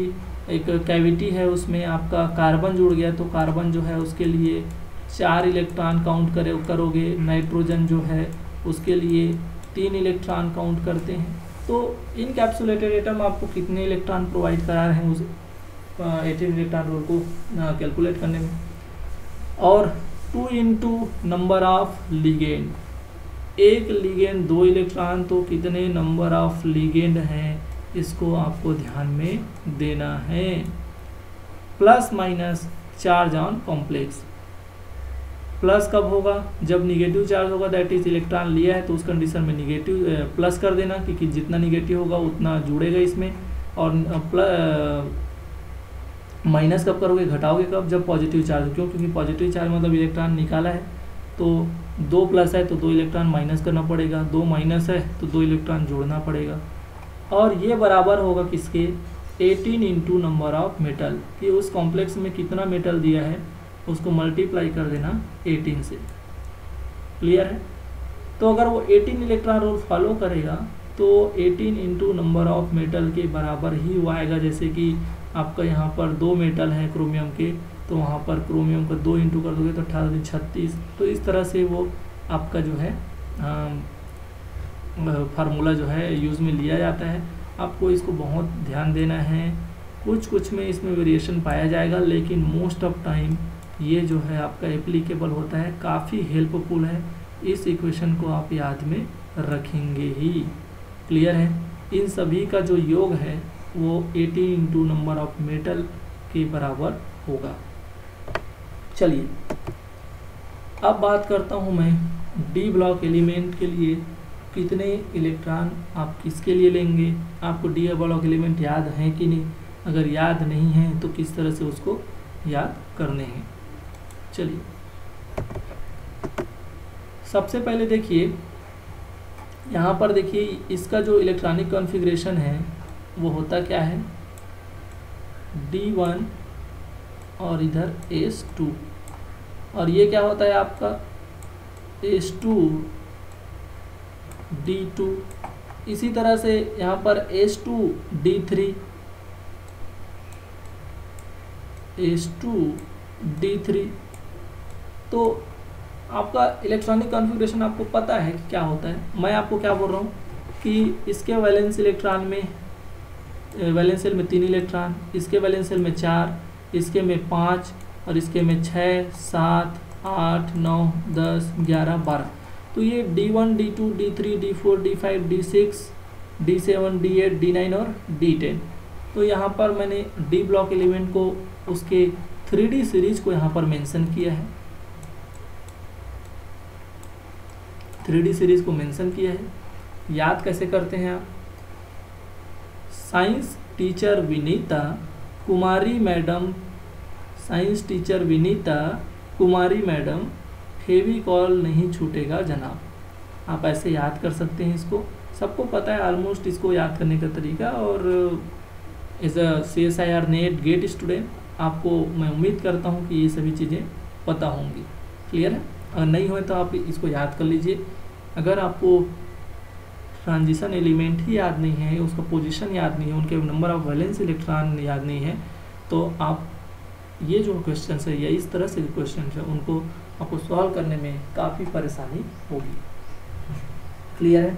एक कैविटी है उसमें आपका कार्बन जुड़ गया तो कार्बन जो है उसके लिए 4 इलेक्ट्रॉन काउंट करोगे, नाइट्रोजन जो है उसके लिए 3 इलेक्ट्रॉन काउंट करते हैं। तो इनकैप्सुलेटेड एटम आपको कितने इलेक्ट्रॉन प्रोवाइड करा रहे हैं उस 18 इलेक्ट्रॉन रोल को कैलकुलेट करने में। और 2 × नंबर ऑफ लिगेंड, एक लिगेंड 2 इलेक्ट्रॉन, तो कितने नंबर ऑफ लिगेंड हैं इसको आपको ध्यान में देना है। Plus minus charge on complex, plus कब होगा जब निगेटिव चार्ज होगा, दैट इज इलेक्ट्रॉन लिया है तो उस कंडीशन में निगेटिव प्लस कर देना, क्योंकि जितना निगेटिव होगा उतना जुड़ेगा इसमें। और माइनस कब करोगे, घटाओगे कब, जब पॉजिटिव चार्ज, क्योंकि पॉजिटिव चार्ज मतलब इलेक्ट्रॉन निकाला है तो 2 प्लस है तो 2 इलेक्ट्रॉन माइनस करना पड़ेगा, 2 माइनस है तो 2 इलेक्ट्रॉन जोड़ना पड़ेगा। और ये बराबर होगा किसके, 18 × नंबर ऑफ मेटल, कि उस कॉम्प्लेक्स में कितना मेटल दिया है उसको मल्टीप्लाई कर देना 18 से। क्लियर है? तो अगर वो 18 इलेक्ट्रॉन रूल फॉलो करेगा तो 18 × नंबर ऑफ मेटल के बराबर ही वो आएगा। जैसे कि आपका यहाँ पर 2 मेटल है क्रोमियम के, तो वहाँ पर क्रोमियम का 2 × कर दोगे तो 18 36। तो इस तरह से वो आपका जो है फार्मूला जो है यूज़ में लिया जाता है। आपको इसको बहुत ध्यान देना है, कुछ में इसमें वेरिएशन पाया जाएगा, लेकिन मोस्ट ऑफ टाइम ये जो है आपका एप्लीकेबल होता है, काफ़ी हेल्पफुल है। इस इक्वेशन को आप याद में रखेंगे ही। क्लियर है? इन सभी का जो योग है वो 18 × नंबर ऑफ मेटल के बराबर होगा। चलिए अब बात करता हूँ मैं डी ब्लॉक एलिमेंट के लिए कितने इलेक्ट्रॉन आप किसके लिए लेंगे। आपको डी ब्लॉक एलिमेंट याद हैं कि नहीं, अगर याद नहीं है तो किस तरह से उसको याद करने हैं। चलिए सबसे पहले देखिए यहाँ पर, देखिए इसका जो इलेक्ट्रॉनिक कॉन्फ़िगरेशन है वो होता क्या है, D1 और इधर S2, और ये क्या होता है आपका S2 D2। इसी तरह से यहाँ पर S2 D3, S2 D3। तो आपका इलेक्ट्रॉनिक कॉन्फ़िगरेशन आपको पता है कि क्या होता है। मैं आपको क्या बोल रहा हूँ कि इसके वैलेंस इलेक्ट्रॉन में वैलेंस शेल में 3 इलेक्ट्रॉन, इसके वैलेंस शेल में 4, इसके में 5 और इसके में 6, 7, 8, 9, 10, 11, 12। तो ये D1, D2, D3, D4, D5, D6, D7, D8, D9 और D10। तो यहाँ पर मैंने D ब्लॉक एलिमेंट को उसके 3D सीरीज को यहाँ पर मेंशन किया है, 3D सीरीज को मेंशन किया है। याद कैसे करते हैं आप? साइंस टीचर विनीता कुमारी मैडम, साइंस टीचर विनीता कुमारी मैडम, फेविकॉल नहीं छूटेगा जनाब। आप ऐसे याद कर सकते हैं, इसको सबको पता है ऑलमोस्ट इसको याद करने का तरीका। और as a CSIR NET GATE student आपको मैं उम्मीद करता हूँ कि ये सभी चीज़ें पता होंगी। क्लियर है? अगर नहीं हो तो आप इसको याद कर लीजिए। अगर आपको ट्रांजिशन एलिमेंट ही याद नहीं है, उसका पोजीशन याद नहीं है, उनके नंबर ऑफ वैलेंस इलेक्ट्रॉन याद नहीं है, तो आप ये जो क्वेश्चन है या इस तरह से क्वेश्चन है उनको आपको सॉल्व करने में काफ़ी परेशानी होगी। क्लियर है?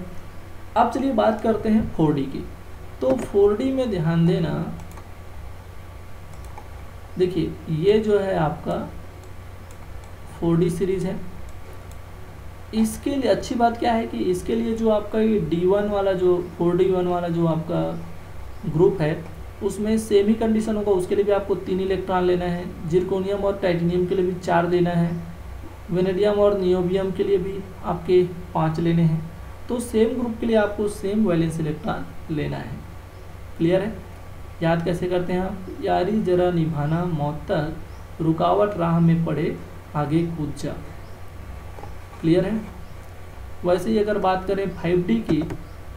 अब चलिए बात करते हैं 4D की। तो 4D में ध्यान देना, देखिए ये जो है आपका 4D सीरीज है। इसके लिए अच्छी बात क्या है कि इसके लिए जो आपका ये D1 वाला जो 4D1 वाला जो आपका ग्रुप है उसमें सेम ही कंडीशन होगा। उसके लिए भी आपको 3 इलेक्ट्रॉन लेना है, जिरकोनियम और टाइटेनियम के लिए भी 4 लेना है, वेनेडियम और नियोबियम के लिए भी आपके 5 लेने हैं। तो सेम ग्रुप के लिए आपको सेम वैलेंस इलेक्ट्रॉन लेना है। क्लियर है? याद कैसे करते हैं आप? यारी जरा निभाना मौत तक, रुकावट राह में पड़े आगे कूद जा। क्लियर है? वैसे ही अगर बात करें 5D की,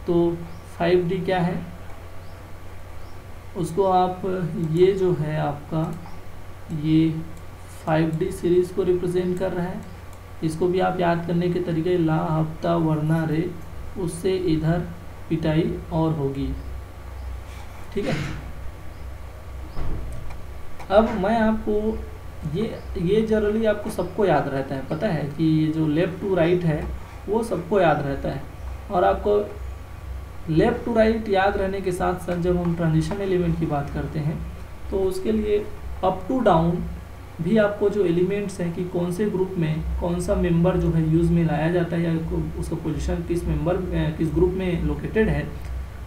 तो 5D क्या है उसको आप, ये जो है आपका ये 5D सीरीज को रिप्रेजेंट कर रहा है। इसको भी आप याद करने के तरीके, ला हफ्ता वरना रे, उससे इधर पिटाई और होगी। ठीक है? अब मैं आपको ये जनरली आपको सबको याद रहता है, पता है कि ये जो लेफ़्ट टू राइट है वो सबको याद रहता है। और आपको लेफ़्ट टू राइट याद रहने के साथ साथ जब हम ट्रांजिशन एलिमेंट की बात करते हैं तो उसके लिए अप टू डाउन भी आपको जो एलिमेंट्स हैं कि कौन से ग्रुप में कौन सा मेंबर जो है यूज़ में लाया जाता है या उसका पोजीशन किस मेंबर किस ग्रुप में लोकेटेड है,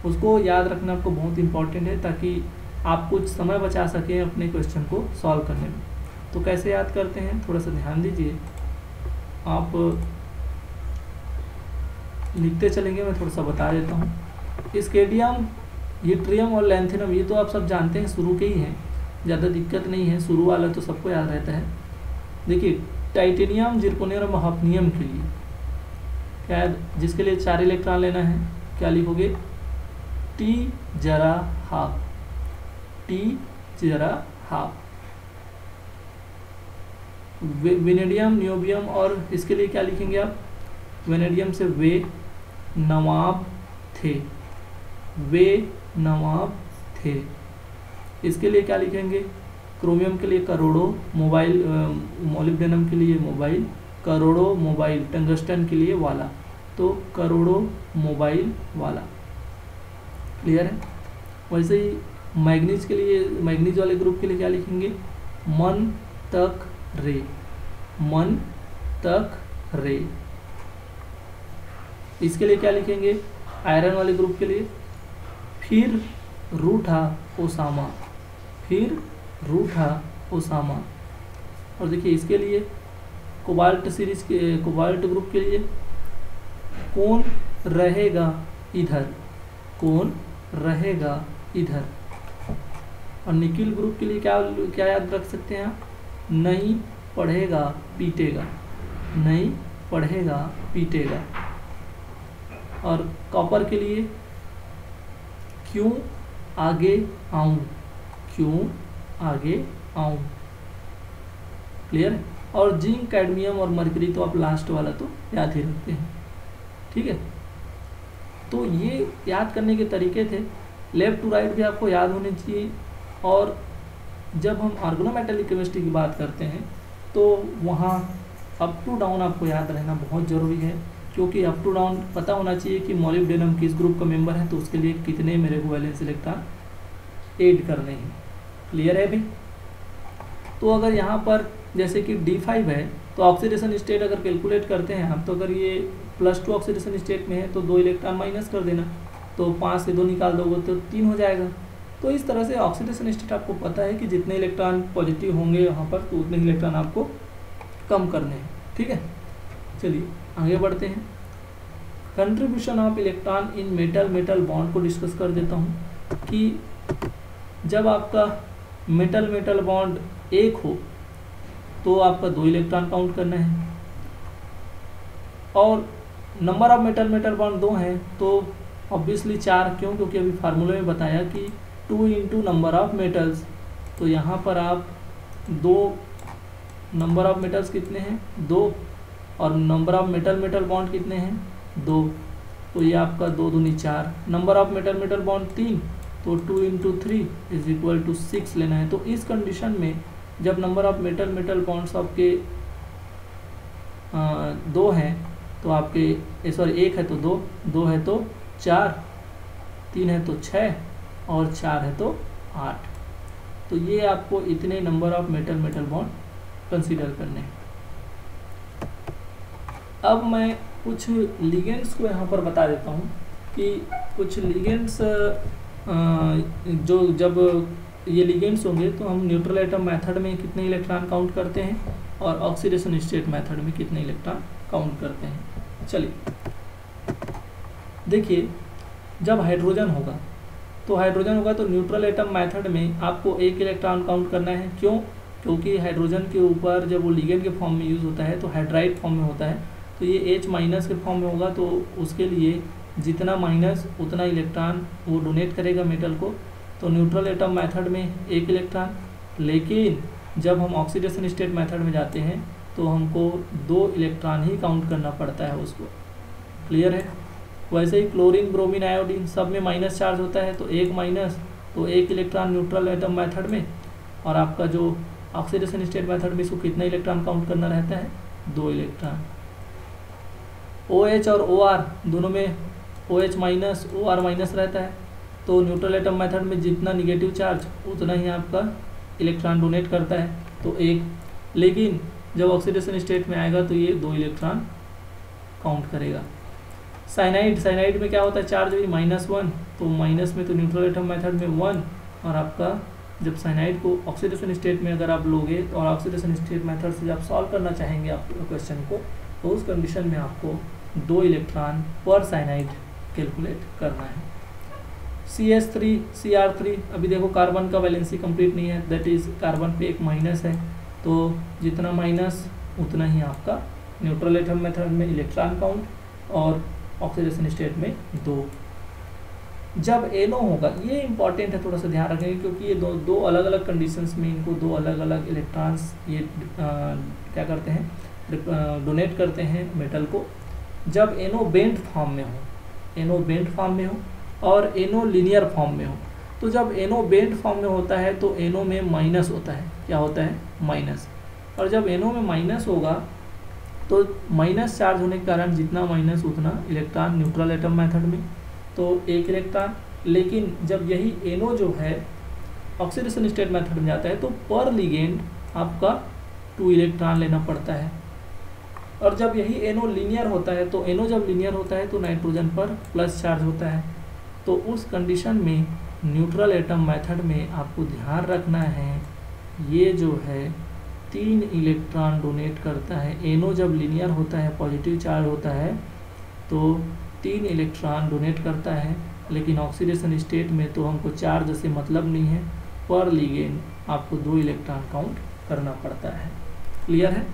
उसको याद रखना आपको बहुत इंपॉर्टेंट है ताकि आप कुछ समय बचा सकें अपने क्वेश्चन को सॉल्व करने में। तो कैसे याद करते हैं, थोड़ा सा ध्यान दीजिए। आप लिखते चलेंगे, मैं थोड़ा सा बता देता हूँ। स्केडियम, यूट्रियम और लैंथेनम ये तो आप सब जानते हैं, शुरू के ही हैं, ज़्यादा दिक्कत नहीं है, शुरू वाला तो सबको याद रहता है। देखिए टाइटेनियम, जिरकोनियम और हफनियम के लिए क्या, जिसके लिए 4 इलेक्ट्रॉन लेना है, क्या लिखोगे? T जरा हाफ, T जरा हाफ। वेनेडियम, नियोबियम और इसके लिए क्या लिखेंगे आप? वेनेडियम से वे नवाब थे, वे नवाब थे। इसके लिए क्या लिखेंगे? क्रोमियम के लिए करोड़ों, मोबाइल, मोलिब्डेनम के लिए मोबाइल, करोड़ों मोबाइल, टंगस्टन के लिए वाला, तो करोड़ों मोबाइल वाला। क्लियर है? वैसे ही मैग्नीज के लिए, मैग्नीज वाले ग्रुप के लिए क्या लिखेंगे? मन तक रे, मन तक रे। इसके लिए क्या लिखेंगे? आयरन वाले ग्रुप के लिए फिर रूठा ओसामा, फिर रूठा ओसामा। और देखिए इसके लिए कोबाल्ट सीरीज के, कोबाल्ट ग्रुप के लिए कौन रहेगा इधर, कौन रहेगा इधर। और निकिल ग्रुप के लिए क्या क्या याद रख सकते हैं आप? नहीं पढ़ेगा पीटेगा, नहीं पढ़ेगा पीटेगा। और कॉपर के लिए क्यों आगे आऊं, क्यों आगे आऊं। क्लियर है? और जिंक, कैडमियम और मरकरी तो आप लास्ट वाला तो याद ही रखते हैं। ठीक है? तो ये याद करने के तरीके थे। लेफ्ट टू राइट भी आपको याद होने चाहिए। और जब हम ऑर्गेनोमेटेलिक केमिस्ट्री की बात करते हैं तो वहाँ अप टू डाउन आपको याद रहना बहुत ज़रूरी है, क्योंकि अप टू डाउन पता होना चाहिए कि मोलिब्डेनम किस ग्रुप का मेंबर है, तो उसके लिए कितने मेरे को वैलेंस इलेक्ट्रॉन ऐड करने हैं। क्लियर है भाई? तो अगर यहाँ पर जैसे कि D5 है तो ऑक्सीडेशन स्टेट अगर कैलकुलेट करते हैं हम, तो अगर ये +2 ऑक्सीडेशन स्टेट में है तो 2 इलेक्ट्रॉन माइनस कर देना, तो 5 से 2 निकाल दोगे तो 3 हो जाएगा। तो इस तरह से ऑक्सीडेशन स्टेट आपको पता है कि जितने इलेक्ट्रॉन पॉजिटिव होंगे यहाँ पर तो उतने इलेक्ट्रॉन आपको कम करने हैं। ठीक है, चलिए आगे बढ़ते हैं। Contribution of electron in metal metal bond को डिस्कस कर देता हूँ कि जब आपका मेटल मेटल बॉन्ड एक हो तो आपका 2 इलेक्ट्रॉन काउंट करना है, और number of metal metal bond 2 हैं तो ऑब्वियसली 4। क्यों? क्योंकि अभी फार्मूले में बताया कि 2 इंटू नंबर ऑफ मेटल्स, तो यहाँ पर आप 2 नंबर ऑफ मेटल्स कितने हैं 2, और number of metal metal bond कितने हैं 2, तो ये आपका 2 दूनी 4। Number of metal metal bond 3, तो 2 इंटू 3 इज इक्वल टू 6 लेना है। तो इस कंडीशन में जब number of metal metal bonds आपके 2 हैं तो आपके सॉरी 1 है तो 2, 2 है तो 4, 3 है तो 6 और 4 है तो 8। तो ये आपको इतने number of metal metal bond consider करने हैं। अब मैं कुछ लिगेंड्स को यहाँ पर बता देता हूँ कि कुछ लिगेंड्स जो जब ये लिगेंड्स होंगे तो हम न्यूट्रल एटम मेथड में कितने इलेक्ट्रॉन काउंट करते हैं और ऑक्सीडेशन स्टेट मेथड में कितने इलेक्ट्रॉन काउंट करते हैं। चलिए देखिए, जब हाइड्रोजन होगा तो न्यूट्रल एटम मेथड में आपको 1 इलेक्ट्रॉन काउंट करना है। क्यों? क्योंकि हाइड्रोजन के ऊपर जब वो लिगेंड के फॉर्म में यूज़ होता है तो हाइड्राइड फॉर्म में होता है, तो ये H माइनस के फॉर्म में होगा, तो उसके लिए जितना माइनस उतना इलेक्ट्रॉन वो डोनेट करेगा मेटल को। तो न्यूट्रल एटम मेथड में 1 इलेक्ट्रॉन, लेकिन जब हम ऑक्सीडेशन स्टेट मेथड में जाते हैं तो हमको 2 इलेक्ट्रॉन ही काउंट करना पड़ता है उसको। क्लियर है? वैसे ही क्लोरीन ब्रोमीन आयोडीन सब में माइनस चार्ज होता है, तो 1 माइनस, तो 1 इलेक्ट्रॉन न्यूट्रल एटम मेथड में, और आपका जो ऑक्सीडेशन स्टेट मेथड में इसको कितना इलेक्ट्रॉन काउंट करना रहता है 2 इलेक्ट्रॉन। OH और OR दोनों में OH माइनस OR माइनस रहता है, तो न्यूट्रल एटम मेथड में जितना निगेटिव चार्ज उतना ही आपका इलेक्ट्रॉन डोनेट करता है, तो 1। लेकिन जब ऑक्सीडेशन स्टेट में आएगा तो ये 2 इलेक्ट्रॉन काउंट करेगा। साइनाइड में क्या होता है, चार्ज भी -1, तो माइनस में तो न्यूट्रल एटम मेथड में 1, और आपका जब साइनाइड को ऑक्सीडेशन स्टेट में अगर आप लोगे और ऑक्सीडेशन स्टेट मेथड से जब सॉल्व करना चाहेंगे आप क्वेश्चन को, तो उस कंडीशन में आपको 2 इलेक्ट्रॉन पर साइनाइड कैलकुलेट करना है। CH3 CR3, अभी देखो कार्बन का वैलेंसी कंप्लीट नहीं है, दैट इज कार्बन पे 1 माइनस है, तो जितना माइनस उतना ही आपका न्यूट्रल एटम मेथड में इलेक्ट्रॉन काउंट और ऑक्सीडेशन स्टेट में 2। जब NO होगा, ये इंपॉर्टेंट है, थोड़ा सा ध्यान रखेंगे, क्योंकि ये दो अलग अलग कंडीशंस में इनको 2 अलग अलग इलेक्ट्रॉन्स ये क्या करते हैं, डोनेट करते हैं मेटल को। जब NO बेंट फॉर्म में हो और NO लीनियर फॉर्म में हो, तो जब NO बेंट फॉर्म में होता है तो NO में माइनस होता है, क्या होता है माइनस, और जब NO में माइनस होगा तो माइनस चार्ज होने के कारण जितना माइनस उतना इलेक्ट्रॉन न्यूट्रल एटम मेथड में, तो 1 इलेक्ट्रॉन। लेकिन जब यही NO जो है ऑक्सीडेशन स्टेट मेथड में जाता है तो पर लिगेंड आपका 2 इलेक्ट्रॉन लेना पड़ता है, और जब यही NO लीनियर होता है तो NO जब लीनियर होता है तो नाइट्रोजन पर प्लस चार्ज होता है, तो उस कंडीशन में न्यूट्रल एटम मेथड में आपको ध्यान रखना है ये जो है 3 इलेक्ट्रॉन डोनेट करता है। NO जब लीनियर होता है पॉजिटिव चार्ज होता है तो 3 इलेक्ट्रॉन डोनेट करता है, लेकिन ऑक्सीडेशन स्टेट में तो हमको चार्ज से मतलब नहीं है, पर लिगेंड आपको 2 इलेक्ट्रॉन काउंट करना पड़ता है। क्लियर है?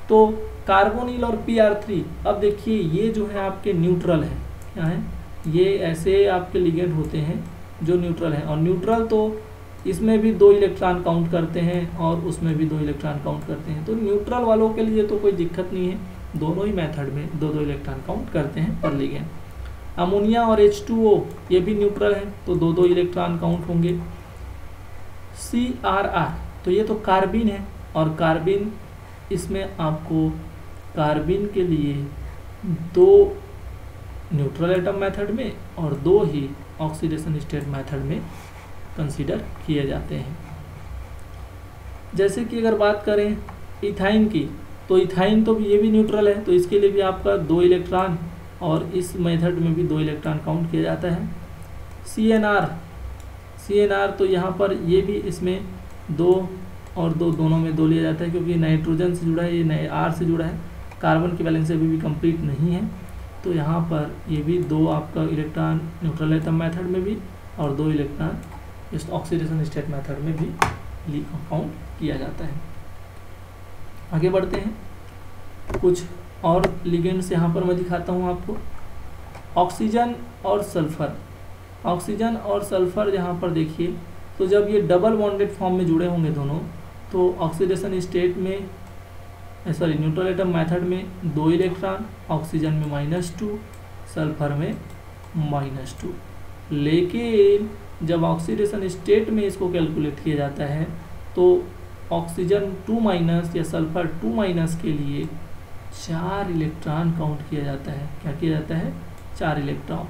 तो कार्बोनिल और PR3, अब देखिए ये जो है आपके न्यूट्रल है, क्या है, ये ऐसे आपके लिगेंड होते हैं जो न्यूट्रल है, और न्यूट्रल तो इसमें भी 2 इलेक्ट्रॉन काउंट करते हैं और उसमें भी 2 इलेक्ट्रॉन काउंट करते हैं। तो न्यूट्रल वालों के लिए तो कोई दिक्कत नहीं है, दोनों ही मेथड में 2-2 इलेक्ट्रॉन काउंट करते हैं पर लिगेंड। अमोनिया और H2O ये भी न्यूट्रल है तो 2-2 इलेक्ट्रॉन काउंट होंगे। CRR, तो ये तो कार्बिन है, और कार्बिन इसमें आपको कार्बिन के लिए 2 न्यूट्रल एटम मेथड में और 2 ही ऑक्सीडेशन स्टेट मेथड में कंसीडर किए जाते हैं। जैसे कि अगर बात करें इथाइन की, तो इथाइन तो ये भी न्यूट्रल है, तो इसके लिए भी आपका 2 इलेक्ट्रॉन, और इस मेथड में भी 2 इलेक्ट्रॉन काउंट किया जाता है। CNR तो यहाँ पर ये भी इसमें 2 और 2 दोनों में 2 लिया जाता है, क्योंकि नाइट्रोजन से जुड़ा है, ये नए R से जुड़ा है, कार्बन की वैलेंसी अभी भी कंप्लीट नहीं है, तो यहाँ पर ये भी 2 आपका इलेक्ट्रॉन न्यूट्रल एटम मेथड में भी और 2 इलेक्ट्रॉन इस ऑक्सीडेशन स्टेट मेथड में भी काउंट किया जाता है। आगे बढ़ते हैं, कुछ और लिगेंड्स यहाँ पर मैं दिखाता हूँ आपको। ऑक्सीजन और सल्फर यहाँ पर देखिए, तो जब ये डबल बॉन्डेड फॉर्म में जुड़े होंगे दोनों, तो ऑक्सीडेशन स्टेट में न्यूट्रल एटम मेथड में 2 इलेक्ट्रॉन, ऑक्सीजन में -2, सल्फर में -2। लेकिन जब ऑक्सीडेशन स्टेट में इसको कैलकुलेट किया जाता है तो ऑक्सीजन 2- या सल्फर 2- के लिए 4 इलेक्ट्रॉन काउंट किया जाता है। क्या किया जाता है? 4 इलेक्ट्रॉन।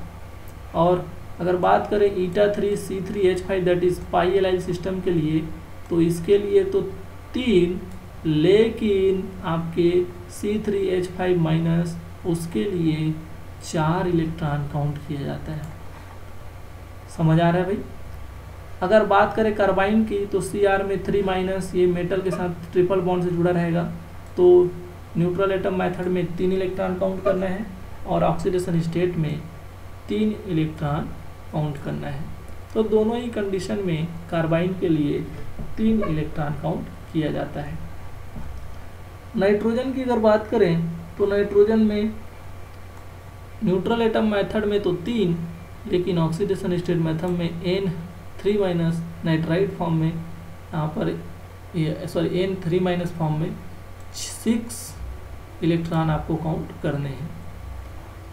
और अगर बात करें eta3C3H5 that is pi allyl system के लिए, तो इसके लिए तो 3, लेकिन आपके C3H5- उसके लिए 4 इलेक्ट्रॉन काउंट किया जाता है। समझ आ रहा है भाई? अगर बात करें कार्बाइन की, तो Cr में 3- ये मेटल के साथ ट्रिपल बॉन्ड से जुड़ा रहेगा, तो न्यूट्रल एटम मेथड में 3 इलेक्ट्रॉन काउंट करना है, और ऑक्सीडेशन स्टेट में 3 इलेक्ट्रॉन काउंट करना है। तो दोनों ही कंडीशन में कार्बाइन के लिए 3 इलेक्ट्रॉन काउंट किया जाता है। नाइट्रोजन की अगर बात करें, तो नाइट्रोजन में न्यूट्रल एटम मेथड में तो 3, लेकिन ऑक्सीडेशन स्टेट मेथड में N3- नाइट्राइड फॉर्म में यहाँ पर N3- फॉर्म में 6 इलेक्ट्रॉन आपको काउंट करने हैं।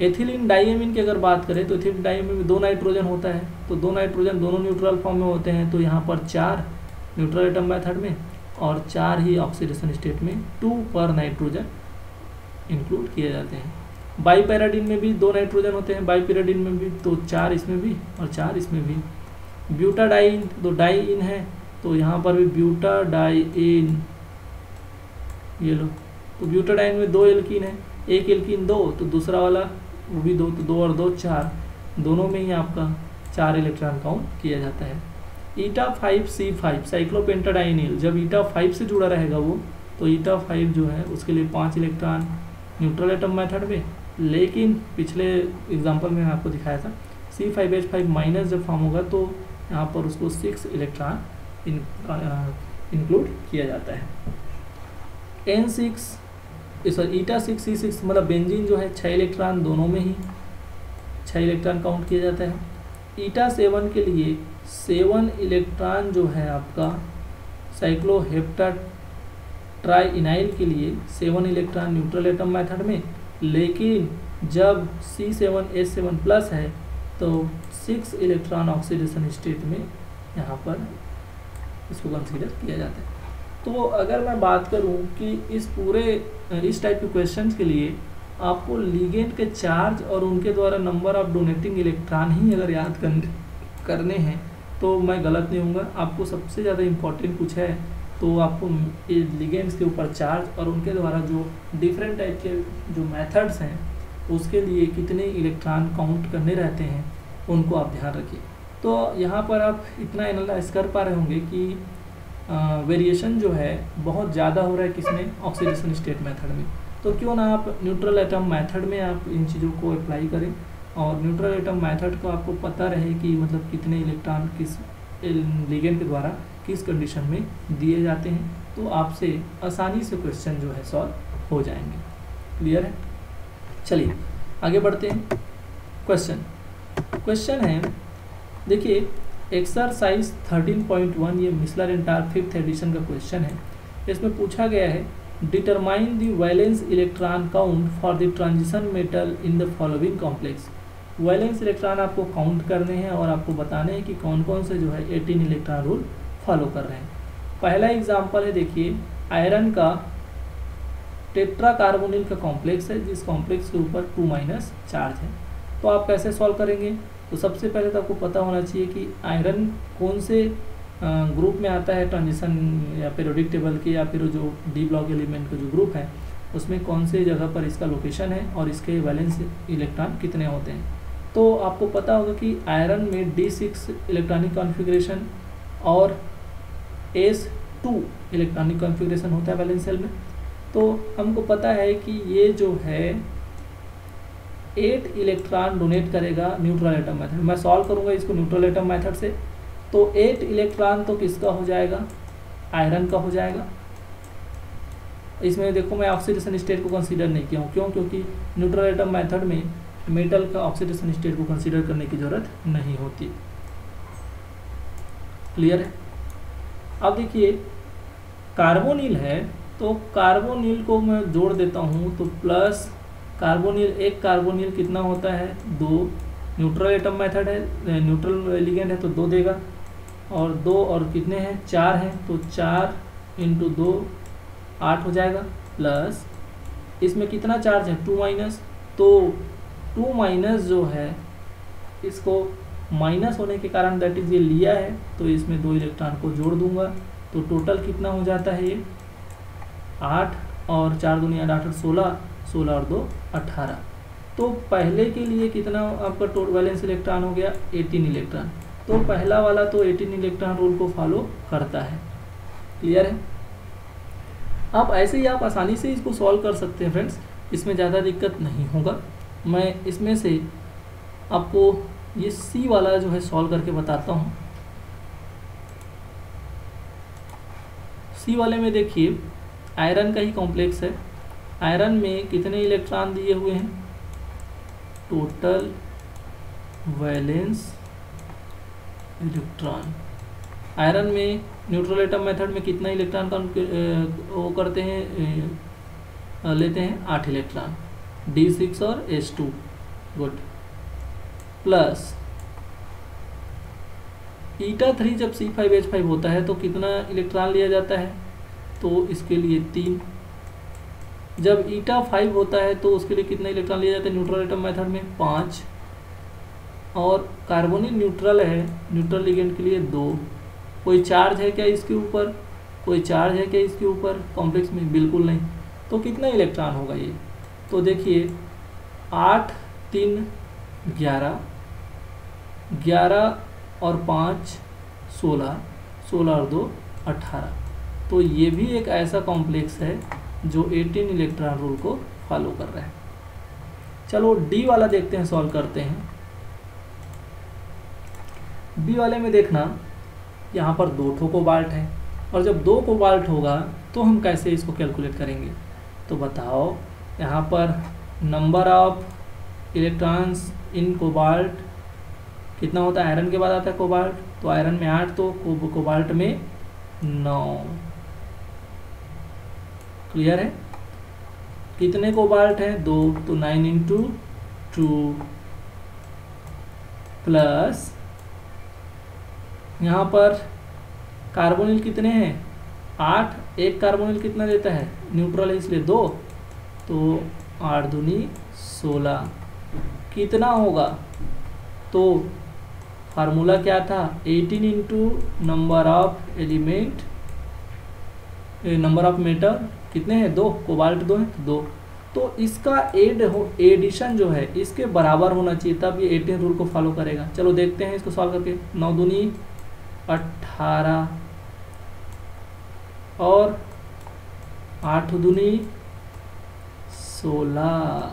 एथिलीन डाइएमीन की अगर बात करें, तो एथिलीन डाइएमीन में 2 नाइट्रोजन होता है, तो 2 नाइट्रोजन दोनों न्यूट्रल फॉर्म में होते हैं, तो यहाँ पर 4 न्यूट्रल एटम मेथड में और 4 ही ऑक्सीडेशन स्टेट में 2 पर नाइट्रोजन इंक्लूड किए जाते हैं। बाईपैराडीन में भी 2 नाइट्रोजन होते हैं, बाईपैराडीन में भी, तो 4 इसमें भी और 4 इसमें भी। ब्यूटाडाइन तो डाई इन है, तो यहाँ पर भी ब्यूटाडाइन, ये लो, तो ब्यूटाडाइन में 2 एल्कीन है, एक एल्कीन 2, तो दूसरा वाला वो भी 2, तो 2 और 2 4, दोनों में ही आपका 4 इलेक्ट्रॉन काउंट किया जाता है। eta5C5 साइक्लोपेंटाडाइनिल, जब eta5 से जुड़ा रहेगा वो, तो eta5 जो है उसके लिए 5 इलेक्ट्रॉन न्यूट्रल एटम मेथड में, लेकिन पिछले एग्जांपल में आपको दिखाया था C5H5- जब फॉर्म होगा तो यहाँ पर उसको 6 इलेक्ट्रॉन इंक्लूड किया जाता है। eta6C6 मतलब बेंजीन जो है 6 इलेक्ट्रॉन, दोनों में ही 6 इलेक्ट्रॉन काउंट किया जाता है। eta7 के लिए 7 इलेक्ट्रॉन जो है आपका साइक्लोहेप्टाट्राइइनाइल के लिए 7 इलेक्ट्रॉन न्यूट्रल एटम मेथड में, लेकिन जब C7H7+ है तो 6 इलेक्ट्रॉन ऑक्सीडेशन स्टेट में यहाँ पर इसको कंसीडर किया जाता है। तो अगर मैं बात करूँ कि इस टाइप के क्वेश्चंस के लिए आपको लिगेंड के चार्ज और उनके द्वारा नंबर ऑफ डोनेटिंग इलेक्ट्रॉन ही अगर याद करने हैं तो मैं गलत नहीं होऊंगा। आपको सबसे ज़्यादा इम्पोर्टेंट कुछ है तो आपको लिगेंड्स के ऊपर चार्ज और उनके द्वारा जो डिफरेंट टाइप के जो मेथड्स हैं उसके लिए कितने इलेक्ट्रॉन काउंट करने रहते हैं उनको आप ध्यान रखिए। तो यहाँ पर आप इतना एनालाइज कर पा रहे होंगे कि वेरिएशन जो है बहुत ज़्यादा हो रहा है किसमें, ऑक्सीडेशन स्टेट मेथड में। तो क्यों ना आप न्यूट्रल एटम मेथड में आप इन चीज़ों को अप्लाई करें और न्यूट्रल एटम मेथड को आपको पता रहे कि मतलब कितने इलेक्ट्रॉन किस लिगेंड के द्वारा किस कंडीशन में दिए जाते हैं, तो आपसे आसानी से क्वेश्चन जो है सॉल्व हो जाएंगे। क्लियर है? चलिए आगे बढ़ते हैं। क्वेश्चन है, देखिए एक्सरसाइज 13.1, ये Miessler and Tarr 5th edition का क्वेश्चन है। इसमें पूछा गया है determine the valence electron count for the transition metal in the following complex. Valence electron आपको काउंट करने हैं और आपको बताने हैं कि कौन कौन से जो है 18 इलेक्ट्रॉन रूल फॉलो कर रहे हैं। पहला एग्जाम्पल है, देखिए आयरन का टेट्रा कार्बोनिल का कॉम्प्लेक्स है जिस कॉम्प्लेक्स के ऊपर 2- चार्ज है। तो आप कैसे सॉल्व करेंगे? तो सबसे पहले तो आपको पता होना चाहिए कि आयरन कौन से ग्रुप में आता है ट्रांजिशन या पीरियोडिक टेबल के, या फिर जो डी ब्लॉक एलिमेंट का जो ग्रुप है उसमें कौन से जगह पर इसका लोकेशन है और इसके वैलेंस इलेक्ट्रॉन कितने होते हैं। तो आपको पता होगा कि आयरन में D6 इलेक्ट्रॉनिक कॉन्फ़िगरेशन और S2 इलेक्ट्रॉनिक कॉन्फ़िगरेशन होता है वैलेंस शेल में। तो हमको पता है कि ये जो है 8 इलेक्ट्रॉन डोनेट करेगा न्यूट्रल एटम मेथड। मैं सॉल्व करूँगा इसको न्यूट्रल एटम मेथड से। तो 8 इलेक्ट्रॉन तो किसका हो जाएगा? आयरन का हो जाएगा। इसमें देखो मैं ऑक्सीडेशन स्टेट को कंसीडर नहीं किया हूँ, क्यों? क्योंकि न्यूट्रल एटम मेथड में मेटल का ऑक्सीडेशन स्टेट को कंसीडर करने की ज़रूरत नहीं होती। क्लियर है? अब देखिए कार्बोनिल है, तो कार्बोनिल को मैं जोड़ देता हूँ, तो प्लस कार्बोनिल, एक कार्बोनिल कितना होता है? 2। न्यूट्रल एटम मेथड है, न्यूट्रल एलिगेंट है तो 2 देगा, और 2 और कितने हैं? 4 हैं, तो 4 × 2 8 हो जाएगा। प्लस इसमें कितना चार्ज है? 2 माइनस, तो 2 माइनस जो है इसको माइनस होने के कारण दैट इज ये लिया है, तो इसमें 2 इलेक्ट्रॉन को जोड़ दूंगा, तो टोटल कितना हो जाता है? ये 8 और 4 दूनी 8 8 16, 16 और 2 18। तो पहले के लिए कितना आपका टोटल वैलेंस इलेक्ट्रॉन हो गया? 18 इलेक्ट्रॉन। तो पहला वाला तो 18 इलेक्ट्रॉन रूल को फॉलो करता है। क्लियर है? अब ऐसे ही आप आसानी से इसको सॉल्व कर सकते हैं फ्रेंड्स, इसमें ज़्यादा दिक्कत नहीं होगा। मैं इसमें से आपको ये सी वाला जो है सॉल्व करके बताता हूँ। सी वाले में देखिए आयरन का ही कॉम्प्लेक्स है। आयरन में कितने इलेक्ट्रॉन दिए हुए हैं? Total valence electron. आयरन में न्यूट्रल एटम मेथड में कितना इलेक्ट्रॉन का वो करते हैं, लेते हैं 8 इलेक्ट्रॉन, D6 और S2। गुड। प्लस ईटा 3 जब C5H5 होता है तो कितना इलेक्ट्रॉन लिया जाता है? तो इसके लिए 3। जब ईटा 5 होता है तो उसके लिए कितना इलेक्ट्रॉन लिया जाता है न्यूट्रल एटम मेथड में? 5। और कार्बोनिल न्यूट्रल है, न्यूट्रल लिगेंड के लिए 2। कोई चार्ज है क्या इसके ऊपर? कोई चार्ज है क्या इसके ऊपर कॉम्प्लेक्स में? बिल्कुल नहीं। तो कितना इलेक्ट्रॉन होगा ये? तो देखिए 8 3 11, 11 और 5 16, 16 और 2 18। तो ये भी एक ऐसा कॉम्प्लेक्स है जो 18 इलेक्ट्रॉन रूल को फॉलो कर रहा है। चलो डी वाला देखते हैं, सॉल्व करते हैं। डी वाले में देखना यहाँ पर 2 कोबाल्ट है, और जब 2 कोबाल्ट होगा तो हम कैसे इसको कैलकुलेट करेंगे? तो बताओ, यहाँ पर number of electrons in cobalt कितना होता है? आयरन के बाद आता है कोबाल्ट, तो आयरन में 8, तो कोबाल्ट में 9। क्लियर है? कितने कोबाल्ट हैं? 2, तो 9 × 2 प्लस यहाँ पर कार्बोनिल कितने हैं? 8। एक कार्बोनिल कितना देता है? न्यूट्रल है इसलिए 2, तो 8 दूनी 16। कितना होगा? तो फार्मूला क्या था? 18 × number of element, number of metal कितने हैं? 2। कोबाल्ट 2 है तो 2। तो इसका एडिशन जो है इसके बराबर होना चाहिए, तब ये 18 रूल को फॉलो करेगा। चलो देखते हैं इसको सॉल्व करके। 9 दूनी 18 और 8 दूनी 16,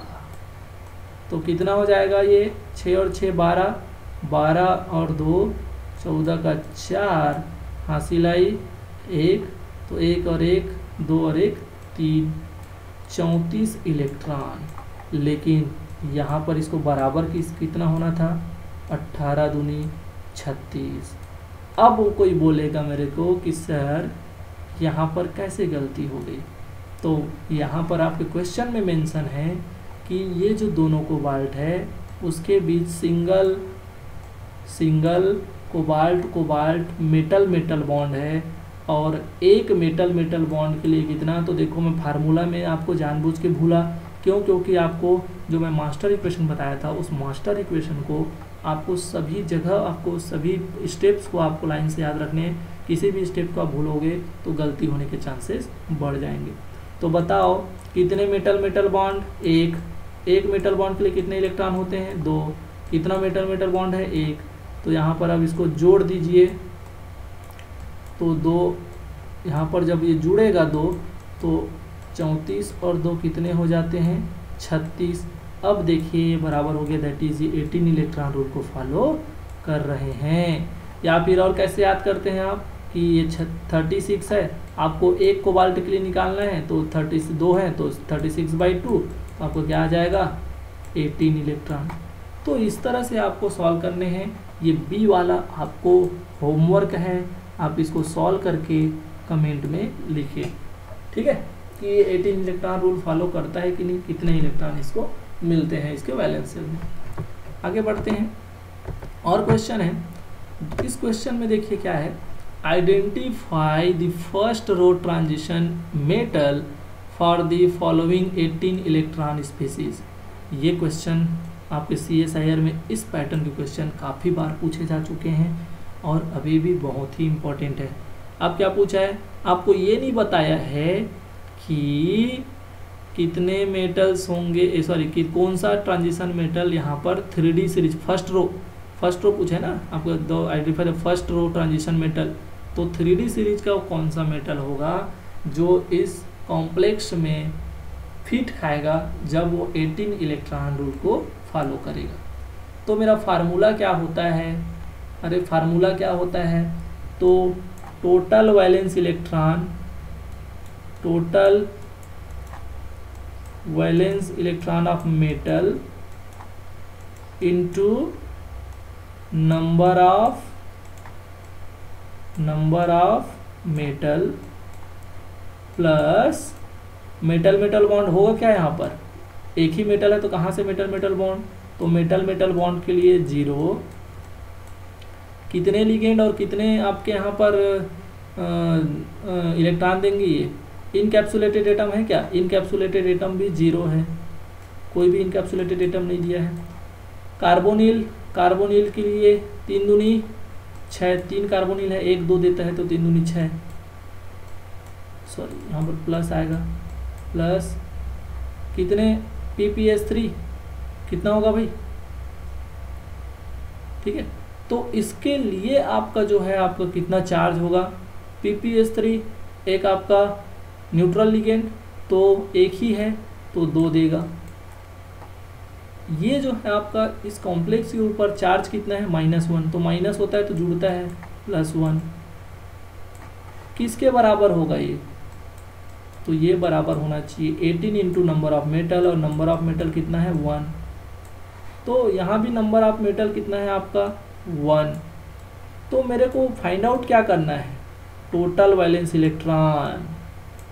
तो कितना हो जाएगा ये? 6 और 6 12, 12 और 2 14 का 4, हासिल आई 1, तो 1 और 1 2 और 1 3, 34 इलेक्ट्रॉन। लेकिन यहाँ पर इसको बराबर कितना होना था? 18 दूनी 36। अब कोई बोलेगा मेरे को कि सर यहाँ पर कैसे गलती हो गई? तो यहाँ पर आपके क्वेश्चन में मेंशन है कि ये जो दोनों कोबाल्ट है उसके बीच सिंगल कोबाल्ट मेटल बॉन्ड है, और एक मेटल बॉन्ड के लिए कितना? तो देखो मैं फार्मूला में आपको जानबूझ के भूला क्यों? क्योंकि आपको जो मैं मास्टर इक्वेशन बताया था उस मास्टर इक्वेशन को आपको सभी जगह, आपको सभी स्टेप्स को आपको लाइन से याद रखने हैं। किसी भी स्टेप को आप भूलोगे तो गलती होने के चांसेस बढ़ जाएंगे। तो बताओ कितने मेटल मेटल बॉन्ड? एक मेटल बॉन्ड के लिए कितने इलेक्ट्रॉन होते हैं? 2। कितना मेटल मेटल बॉन्ड है? 1। तो यहाँ पर अब इसको जोड़ दीजिए, तो 2 यहाँ पर जब ये जुड़ेगा 2 तो 34 और 2 कितने हो जाते हैं? 36। अब देखिए ये बराबर हो गया, दैट इज 18 इलेक्ट्रॉन रूल को फॉलो कर रहे हैं। या फिर और कैसे याद करते हैं आप कि ये 36 है, आपको एक कोबाल्ट के लिए निकालना है तो 32 है तो 36/2, तो आपको क्या आ जाएगा? 18 इलेक्ट्रॉन। तो इस तरह से आपको सॉल्व करने हैं। ये बी वाला आपको होमवर्क है, आप इसको सॉल्व करके कमेंट में लिखिए, ठीक है, कि ये 18 इलेक्ट्रॉन रूल फॉलो करता है कि नहीं, कितने इलेक्ट्रॉन इसको मिलते हैं इसके वैलेंस शेल में। आगे बढ़ते हैं, और क्वेश्चन है। इस क्वेश्चन में देखिए क्या है, identify the first row transition metal for the following 18 electron species. ये क्वेश्चन आपके CSIR में इस पैटर्न के क्वेश्चन काफ़ी बार पूछे जा चुके हैं और अभी भी बहुत ही इम्पोर्टेंट है। अब क्या पूछा है, आपको ये नहीं बताया है कि कितने मेटल्स होंगे, कि कौन सा ट्रांजिशन मेटल यहाँ पर 3D सीरीज फर्स्ट रो पूछा है ना आपको, दो identify the first row transition metal. तो 3D सीरीज का कौन सा मेटल होगा जो इस कॉम्प्लेक्स में फिट खाएगा जब वो 18 इलेक्ट्रॉन रूल को फॉलो करेगा। तो मेरा फार्मूला क्या होता है? फार्मूला क्या होता है? तो total valence electron of metal into number of metal plus metal bond होगा क्या यहाँ पर? एक ही मेटल है तो कहाँ से मेटल बॉन्ड? तो मेटल बॉन्ड के लिए 0। कितने लिगेंड और कितने आपके यहाँ पर इलेक्ट्रॉन देंगे? ये इनकैप्सुलेटेड एटम है क्या? इनकैप्सुलेटेड एटम भी 0 है, कोई भी इनकैप्सुलेटेड एटम नहीं दिया है। कार्बोनिल के लिए 3 दूनी 6, 3 कार्बोनिल है, 1 2 देता है तो 3 दूनी 6, सॉरी यहाँ पर प्लस आएगा, प्लस कितने PPS3 कितना होगा भाई? ठीक है, तो इसके लिए आपका जो है आपका कितना चार्ज होगा? PPS3 एक आपका न्यूट्रल लिगेंड तो एक ही है तो 2 देगा। ये जो है आपका इस कॉम्प्लेक्स के ऊपर चार्ज कितना है? -1, तो माइनस होता है तो जुड़ता है +1। किसके बराबर होगा ये? तो ये बराबर होना चाहिए 18 इंटू नंबर ऑफ मेटल, और नंबर ऑफ मेटल कितना है? 1। तो यहाँ भी नंबर ऑफ मेटल कितना है आपका? 1। तो मेरे को फाइंड आउट क्या करना है? Total valence electron.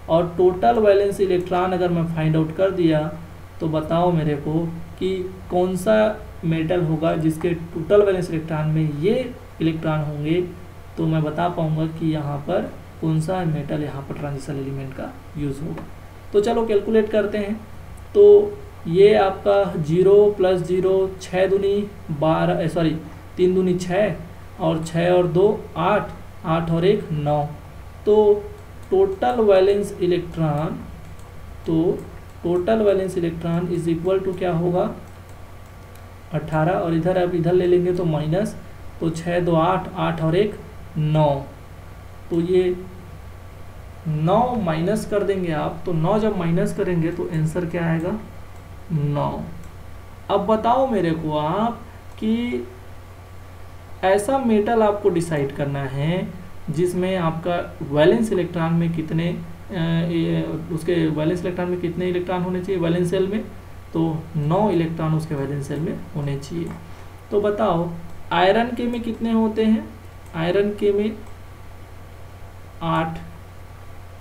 और टोटल वैलेंस इलेक्ट्रॉन अगर मैं फाइंड आउट कर दिया तो बताओ मेरे को कि कौन सा मेटल होगा जिसके टोटल वैलेंस इलेक्ट्रॉन में ये इलेक्ट्रॉन होंगे, तो मैं बता पाऊंगा कि यहाँ पर कौन सा मेटल यहाँ पर ट्रांजिशन एलिमेंट का यूज़ होगा। तो चलो कैलकुलेट करते हैं। तो ये आपका 0 + 0 6 दूनी 12, सॉरी 3 दूनी 6 और 6 और 2 8, 8 और 1 9। तो total valence electron is equal to क्या होगा? 18, और इधर आप इधर ले लेंगे तो माइनस, तो 6 2 8, 8 और 1 9। तो ये 9 माइनस कर देंगे आप, तो 9 जब माइनस करेंगे तो आंसर क्या आएगा? 9। अब बताओ मेरे को आप कि ऐसा मेटल आपको डिसाइड करना है जिसमें आपका वैलेंस इलेक्ट्रॉन में कितने उसके वैलेंस इलेक्ट्रॉन में कितने इलेक्ट्रॉन होने चाहिए वैलेंस शेल में? तो 9 इलेक्ट्रॉन उसके वैलेंस शेल में होने चाहिए। तो बताओ आयरन के में कितने होते हैं? आयरन के में 8,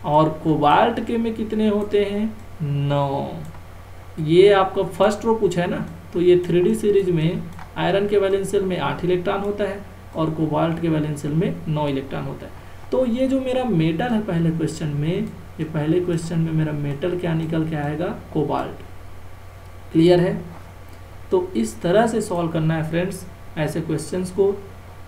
और कोबाल्ट के में कितने होते हैं? 9। ये आपका फर्स्ट रो पूछा है ना, तो ये 3D सीरीज में आयरन के वैलेंस शेल में 8 इलेक्ट्रॉन होता है और कोबाल्ट के वैलेंस शेल में 9 इलेक्ट्रॉन होता है। तो ये जो मेरा मेटल है पहले क्वेश्चन में, ये पहले क्वेश्चन में मेरा मेटल क्या निकल के आएगा? कोबाल्ट। क्लियर है? तो इस तरह से सॉल्व करना है फ्रेंड्स ऐसे क्वेश्चंस को।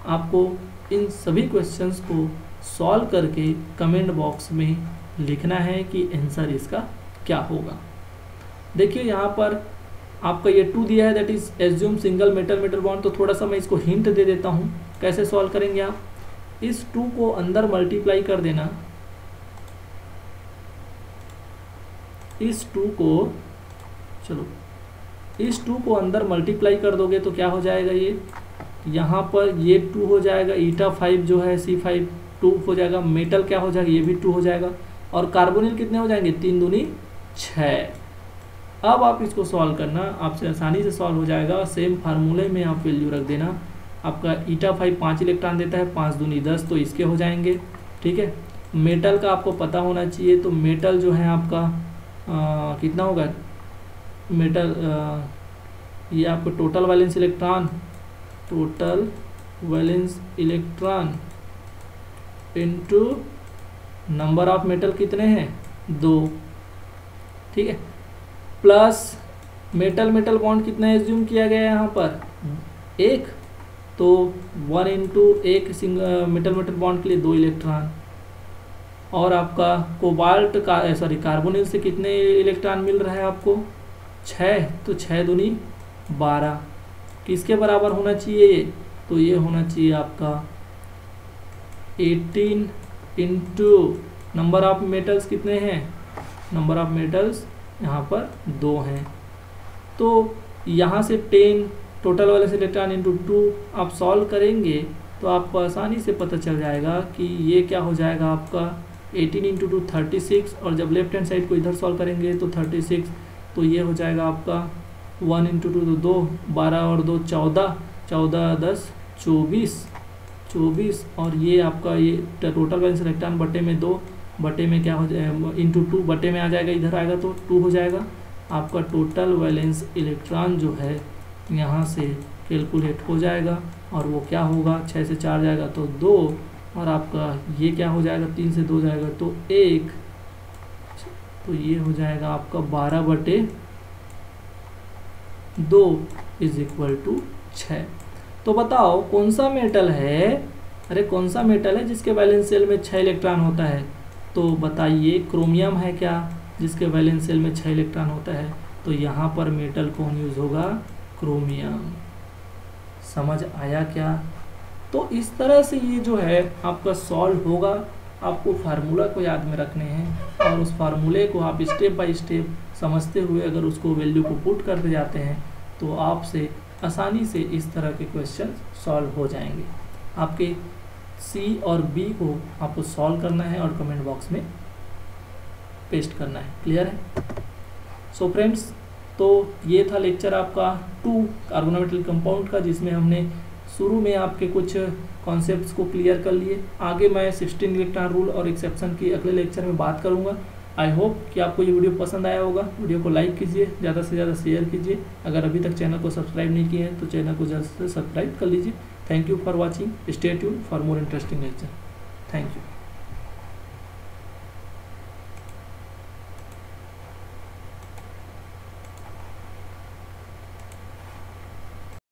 आपको इन सभी क्वेश्चंस को सॉल्व करके कमेंट बॉक्स में लिखना है कि आंसर इसका क्या होगा। देखिए यहाँ पर आपका ये 2 दिया है, that is assume single metal metal bond. तो थोड़ा सा मैं इसको हिंट दे देता हूँ कैसे सॉल्व करेंगे आप। इस 2 को अंदर मल्टीप्लाई कर देना, इस 2 को, चलो इस 2 को अंदर मल्टीप्लाई कर दोगे तो क्या हो जाएगा, ये यहाँ पर ये 2 हो जाएगा, ईटा 5 जो है C5 2 हो जाएगा, मेटल क्या हो जाएगा, ये भी 2 हो जाएगा, और कार्बोनिल कितने हो जाएंगे, 3 दूनी 6। अब आप इसको सॉल्व करना, आपसे आसानी से सॉल्व हो जाएगा। सेम फार्मूले में आप वैल्यू रख देना। आपका ईटा 5 5 इलेक्ट्रॉन देता है, 5 दूनी 10, तो इसके हो जाएंगे। ठीक है, मेटल का आपको पता होना चाहिए, तो मेटल जो है आपका कितना होगा मेटल, ये आपको total valence electron into number of metal कितने हैं, 2। ठीक है, प्लस मेटल मेटल बॉन्ड कितना एज्यूम किया गया है यहाँ पर, 1, तो 1 into 1 single metal metal bond के लिए 2 इलेक्ट्रॉन। और आपका कोबाल्ट का कार्बोनिल से कितने इलेक्ट्रॉन मिल रहा है आपको, 6, तो 6 दूनी 12। किसके बराबर होना चाहिए ये, तो ये होना चाहिए आपका 18 इंटू नंबर ऑफ मेटल्स कितने हैं, नंबर ऑफ मेटल्स यहाँ पर 2 हैं, तो यहाँ से 10 टोटल वाले से इलेक्ट्रॉन इंटू 2 आप सॉल्व करेंगे तो आपको आसानी से पता चल जाएगा कि ये क्या हो जाएगा आपका 18 इंटू 2 36, और जब लेफ्ट हैंड साइड को इधर सॉल्व करेंगे तो 36, तो ये हो जाएगा आपका 1 इंटू 2 तो 2, 12 और 2 14, 14 10 24, और ये आपका ये टोटल वैलेंस इलेक्ट्रॉन बटे में 2, बटे में क्या हो जाएगा इंटू 2, बटे में आ जाएगा, इधर आएगा तो 2 हो जाएगा। आपका टोटल वैलेंस इलेक्ट्रॉन जो है यहाँ से कैलकुलेट हो जाएगा, और वो क्या होगा, 6 से 4 जाएगा तो 2, और आपका ये क्या हो जाएगा, 3 से 2 जाएगा तो 1, तो ये हो जाएगा आपका 12/2 इज इक्वल टू 6। तो बताओ कौन सा मेटल है, अरे कौन सा मेटल है जिसके वैलेंस शेल में 6 इलेक्ट्रॉन होता है, तो बताइए क्रोमियम है क्या जिसके वैलेंस शेल में 6 इलेक्ट्रॉन होता है, तो यहाँ पर मेटल कौन यूज होगा, क्रोमियम। समझ आया क्या? तो इस तरह से ये जो है आपका सॉल्व होगा। आपको फार्मूला को याद में रखने हैं, और उस फार्मूले को आप स्टेप बाय स्टेप समझते हुए अगर उसको वैल्यू को पुट करते जाते हैं तो आपसे आसानी से इस तरह के क्वेश्चन सॉल्व हो जाएंगे। आपके सी और बी को आपको सॉल्व करना है और कमेंट बॉक्स में पेस्ट करना है। क्लियर है? सो फ्रेंड्स, तो ये था लेक्चर आपका 2 कार्बोनेट कंपाउंड का, जिसमें हमने शुरू में आपके कुछ कॉन्सेप्ट्स को क्लियर कर लिए। आगे मैं 16 इलेक्ट्रॉन रूल और एक्सेप्शन की अगले लेक्चर में बात करूंगा। आई होप कि आपको ये वीडियो पसंद आया होगा। वीडियो को लाइक कीजिए, ज़्यादा से ज़्यादा शेयर कीजिए। अगर अभी तक चैनल को सब्सक्राइब नहीं किए हैं तो चैनल को जल्द से सब्सक्राइब कर लीजिए। Thank you for watching. Stay tuned for more interesting lecture. Thank you.